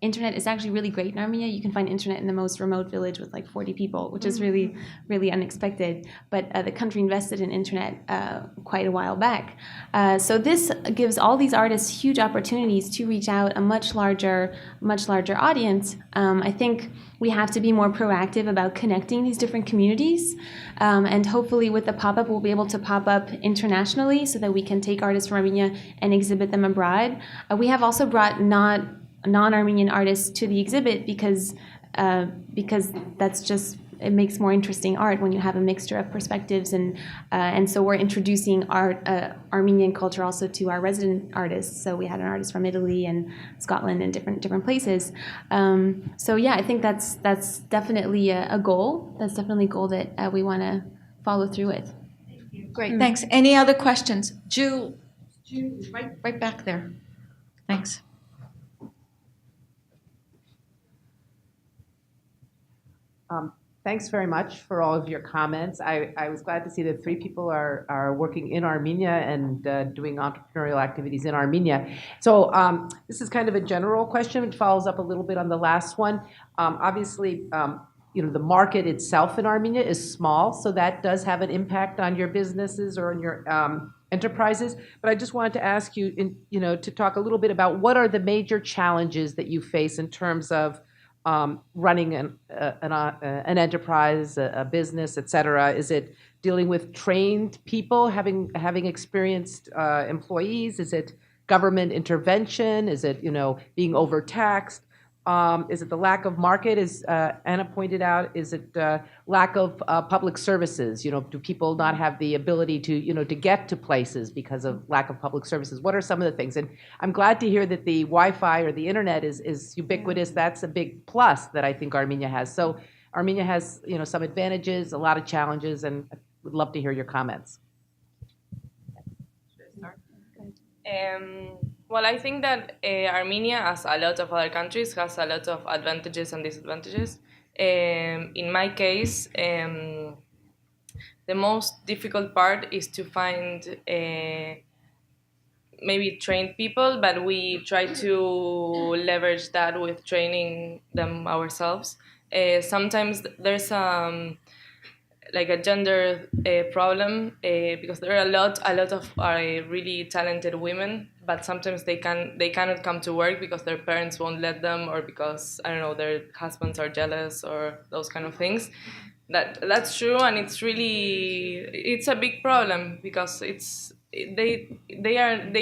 internet is actually really great in Armenia. You can find internet in the most remote village with like 40 people, which is really, really unexpected. But the country invested in internet quite a while back. So this gives all these artists huge opportunities to reach out a much larger audience. I think we have to be more proactive about connecting these different communities. And hopefully with the pop-up, we'll be able to pop up internationally so that we can take artists from Armenia and exhibit them abroad. We have also brought non-Armenian artists to the exhibit because that's just, it makes more interesting art when you have a mixture of perspectives, and so we're introducing Armenian culture also to our resident artists. So we had an artist from Italy and Scotland and different places. So yeah, I think that's definitely a goal. That's definitely a goal that we want to follow through with. Great, thanks. Any other questions? Jude, right back there. Thanks. Thanks very much for all of your comments. I was glad to see that 3 people are working in Armenia and doing entrepreneurial activities in Armenia. So this is kind of a general question. It follows up a little bit on the last one. Obviously, the market itself in Armenia is small, so that does have an impact on your businesses or on your enterprises. But I just wanted to ask you, to talk a little bit about what are the major challenges that you face in terms of running an enterprise, a business, et cetera. Is it dealing with trained people, having experienced employees? Is it government intervention? Is it being overtaxed? Is it the lack of market, as Anna pointed out? Is it lack of public services? Do people not have the ability to get to places because of lack of public services? What are some of the things? And I'm glad to hear that the Wi-Fi or the internet is ubiquitous. That's a big plus that I think Armenia has. So Armenia has some advantages, a lot of challenges, and I would love to hear your comments. Well, I think that Armenia, as a lot of other countries, has a lot of advantages and disadvantages. In my case, The most difficult part is to find maybe trained people, but we try to leverage that with training them ourselves. Sometimes there's like a gender problem because there are a lot of really talented women, but sometimes they cannot come to work because their parents won't let them, or because, I don't know, their husbands are jealous or those kind of things. That's true, and it's a big problem because they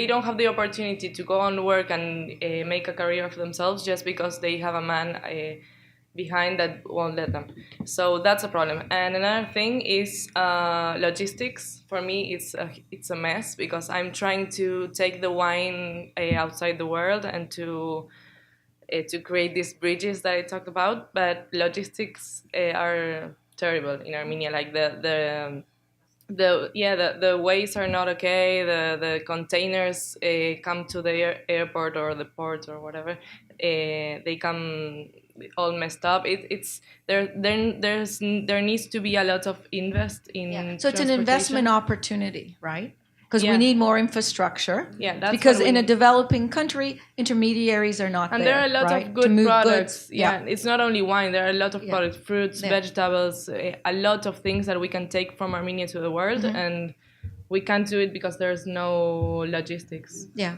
don't have the opportunity to go on work and make a career for themselves just because they have a man behind that won't let them. So that's a problem. And another thing is logistics. For me, it's a mess because I'm trying to take the wine outside the world and to create these bridges that I talked about. But logistics are terrible in Armenia. Like the ways are not okay. The containers come to the airport or the port or whatever. They come all messed up. There needs to be a lot of invest in. Yeah. So it's an investment opportunity, right? Because we Yeah. need more infrastructure. Yeah, that's because what in we a need. developing country, intermediaries are not And there. there are a lot right? of To good move products. goods. Yeah, it's not only wine. There are a lot of Yeah. products, fruits, Yeah. vegetables, a lot of things that we can take from Armenia to the world, and we can't do it because there's no logistics. Yeah.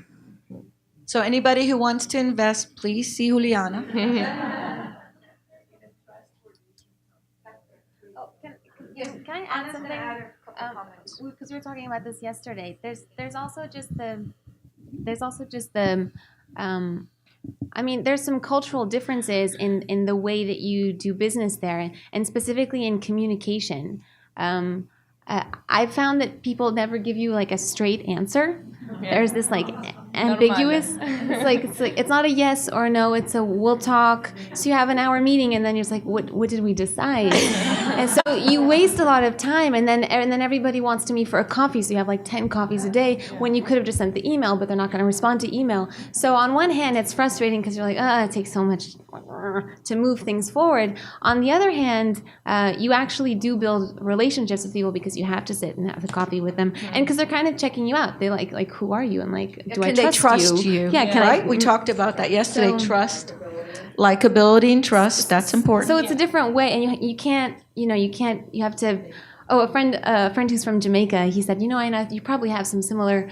So anybody who wants to invest, please see Juliana. Can I add something? Because we were talking about this yesterday. There's also just the I mean, there's some cultural differences in the way that you do business there, and specifically in communication. I've found that people never give you like a straight answer. There's this like ambiguous. It's not a yes or no. It's a we'll talk. So you have an hour meeting, and then you're just like, what did we decide? And so you waste a lot of time, and then everybody wants to meet for a coffee. So you have like 10 coffees a day when you could have just sent the email, but they're not going to respond to email. So on one hand, it's frustrating because you're like, it takes so much to move things forward. On the other hand, you actually do build relationships with people because you have to sit and have the coffee with them, and because they're kind of checking you out. They like who are you, and like do I Can they trust you? you? Yeah, can right? I? We talked about that yesterday. So- Trust, likability, and trust. That's important. So it's a different way, and you can't. You have to. Oh, a friend who's from Jamaica. He said, Aina, you probably have some similar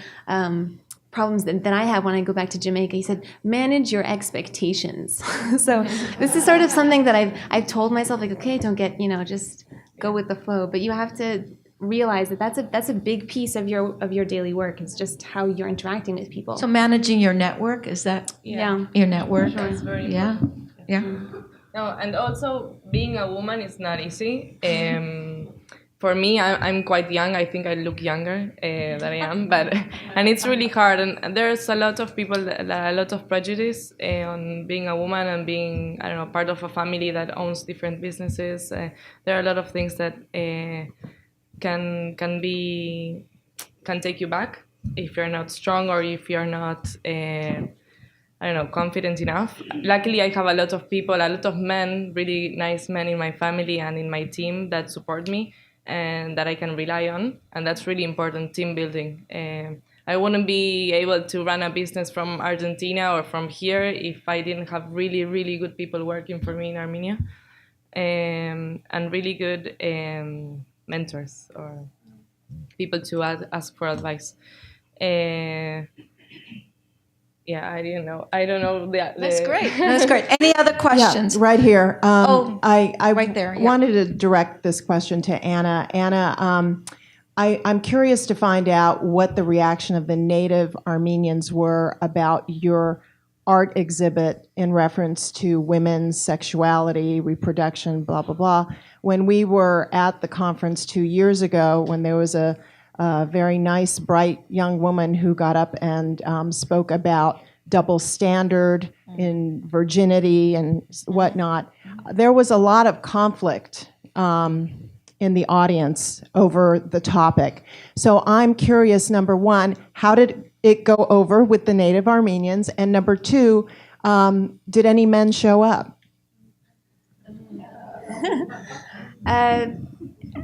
problems that I have when I go back to Jamaica. He said, manage your expectations. So this is sort of something that I've told myself, like, okay, don't get, just go with the flow. But you have to realize that that's a big piece of your daily work. It's just how you're interacting with people. So managing your network, is that yeah. your network? That's very important. Yeah. No, and also being a woman is not easy. For me, I'm quite young. I think I look younger than I am, and it's really hard. And there's a lot of people, a lot of prejudice on being a woman and being, I don't know, part of a family that owns different businesses. There are a lot of things that can take you back if you're not strong or if you're not. I don't know, confident enough. Luckily, I have a lot of people, a lot of men, really nice men in my family and in my team that support me and that I can rely on. And that's really important, team building. I wouldn't be able to run a business from Argentina or from here if I didn't have really, really good people working for me in Armenia. And really good mentors or people to ask for advice. Yeah, I don't know. That's great. That's great. Any other questions? Yeah, right here. I right there, yeah. wanted to direct this question to Anna. Anna, I'm curious to find out what the reaction of the native Armenians were about your art exhibit in reference to women's sexuality, reproduction, blah, blah, blah. When we were at the conference 2 years ago, when there was a very nice, bright young woman who got up and spoke about double standard in virginity and whatnot. There was a lot of conflict in the audience over the topic. So I'm curious, number one, how did it go over with the native Armenians? And number two, did any men show up?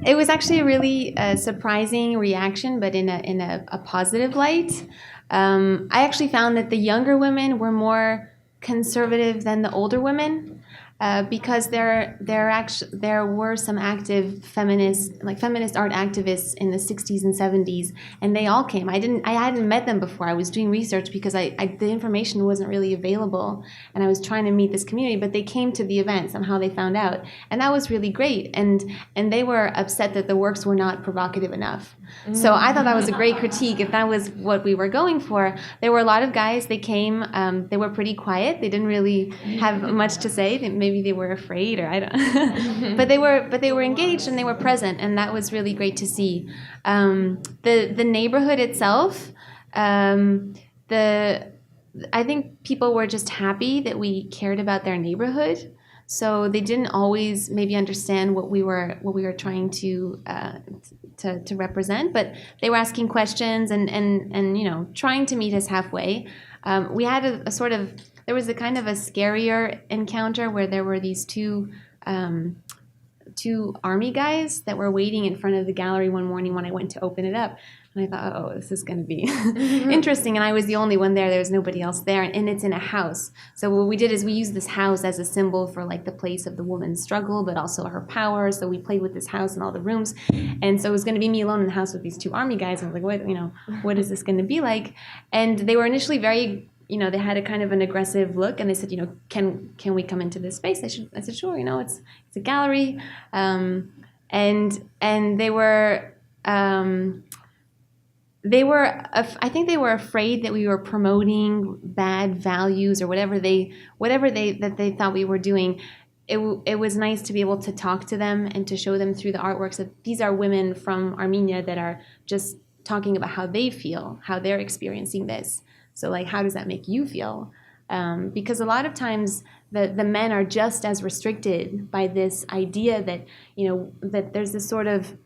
It was actually a really surprising reaction, but in a positive light. I actually found that the younger women were more conservative than the older women. Because there were some active feminist art activists in the 60s and 70s, and they all came. I hadn't met them before. I was doing research because the information wasn't really available, and I was trying to meet this community. But they came to the event. Somehow they found out, and that was really great. And they were upset that the works were not provocative enough. So I thought that was a great critique. If that was what we were going for, there were a lot of guys. They came. They were pretty quiet. They didn't really have much to say. Maybe they were afraid, or I don't. but they were engaged and they were present, and that was really great to see. The neighborhood itself. I think people were just happy that we cared about their neighborhood. So they didn't always maybe understand what we were trying to represent, but they were asking questions and trying to meet us halfway. We had there was a kind of a scarier encounter where there were these two army guys that were waiting in front of the gallery one morning when I went to open it up. And I thought, oh, this is going to be interesting. And I was the only one there. There was nobody else there. And it's in a house. So what we did is we used this house as a symbol for like the place of the woman's struggle, but also her power. So we played with this house and all the rooms. And so it was going to be me alone in the house with these two army guys. And I was like, what is this going to be like? And they were initially very, they had a kind of an aggressive look. And they said, can we come into this space? I said, sure. It's a gallery. And they were... I think they were afraid that we were promoting bad values or whatever they thought we were doing. It was nice to be able to talk to them and to show them through the artworks that these are women from Armenia that are just talking about how they feel, how they're experiencing this. So like, how does that make you feel? Because a lot of times the men are just as restricted by this idea that, that there's this sort of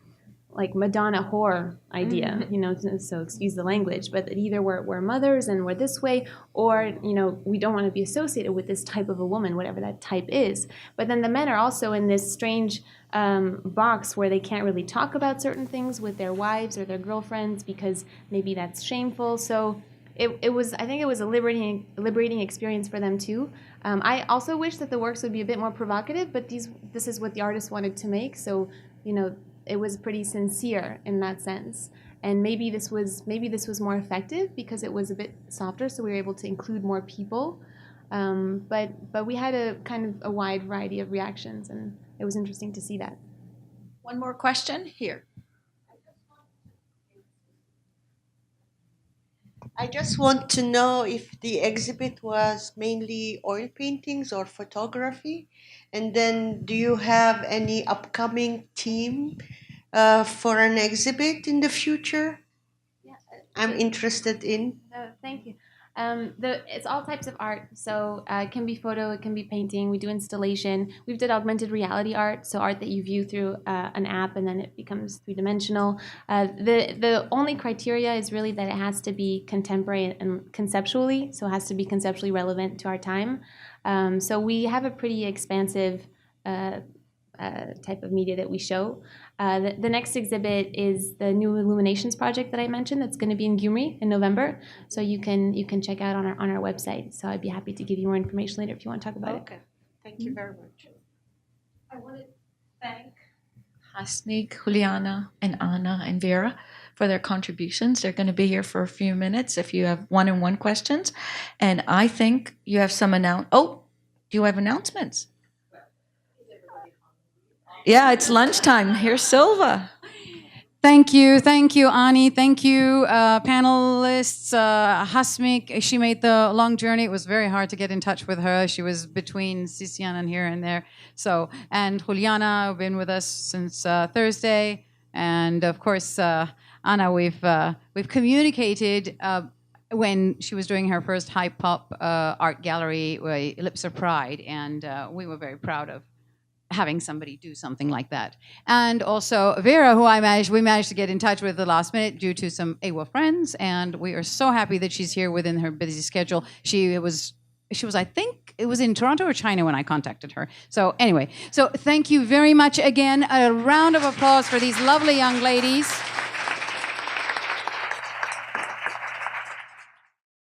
like Madonna whore idea, so excuse the language, but that either we're mothers and we're this way, or, we don't want to be associated with this type of a woman, whatever that type is. But then the men are also in this strange box where they can't really talk about certain things with their wives or their girlfriends because maybe that's shameful. So I think it was a liberating experience for them too. I also wish that the works would be a bit more provocative, but this is what the artist wanted to make. So, it was pretty sincere in that sense, and maybe this was more effective because it was a bit softer, so we were able to include more people. But we had a kind of a wide variety of reactions, and it was interesting to see that. One more question here. I just want to know if the exhibit was mainly oil paintings or photography, and then do you have any upcoming theme for an exhibit in the future? Yeah, I'm interested in. Thank you. It's all types of art, so it can be photo, it can be painting. We do installation. We've did augmented reality art, so art that you view through an app and then it becomes three-dimensional. The only criteria is really that it has to be contemporary and conceptually, so it has to be conceptually relevant to our time. So we have a pretty expansive type of media that we show. The next exhibit is the new Illuminations project that I mentioned. That's going to be in Gyumri in November. So you can check out on our website. So I'd be happy to give you more information later if you want to talk about it. Okay, thank you very much. I want to thank Hasnik, Juliana, and Anna, and Vera for their contributions. They're going to be here for a few minutes if you have one-on-one questions. And I think you have some do you have announcements? Yeah, it's lunchtime. Here's Silva. Thank you, Ani. Thank you, panelists. Hasmik, she made the long journey. It was very hard to get in touch with her. She was between Sisian and here and there. So, and Juliana, been with us since Thursday, and of course, Anna. We've communicated when she was doing her first high pop art gallery, Ellipse of Pride, and we were very proud of having somebody do something like that. And also Vera, who we managed to get in touch with at the last minute due to some AWA friends, and we are so happy that she's here within her busy schedule. She was she was, I think it was in Toronto or China when I contacted her. So anyway, so thank you very much again. A round of applause for these lovely young ladies.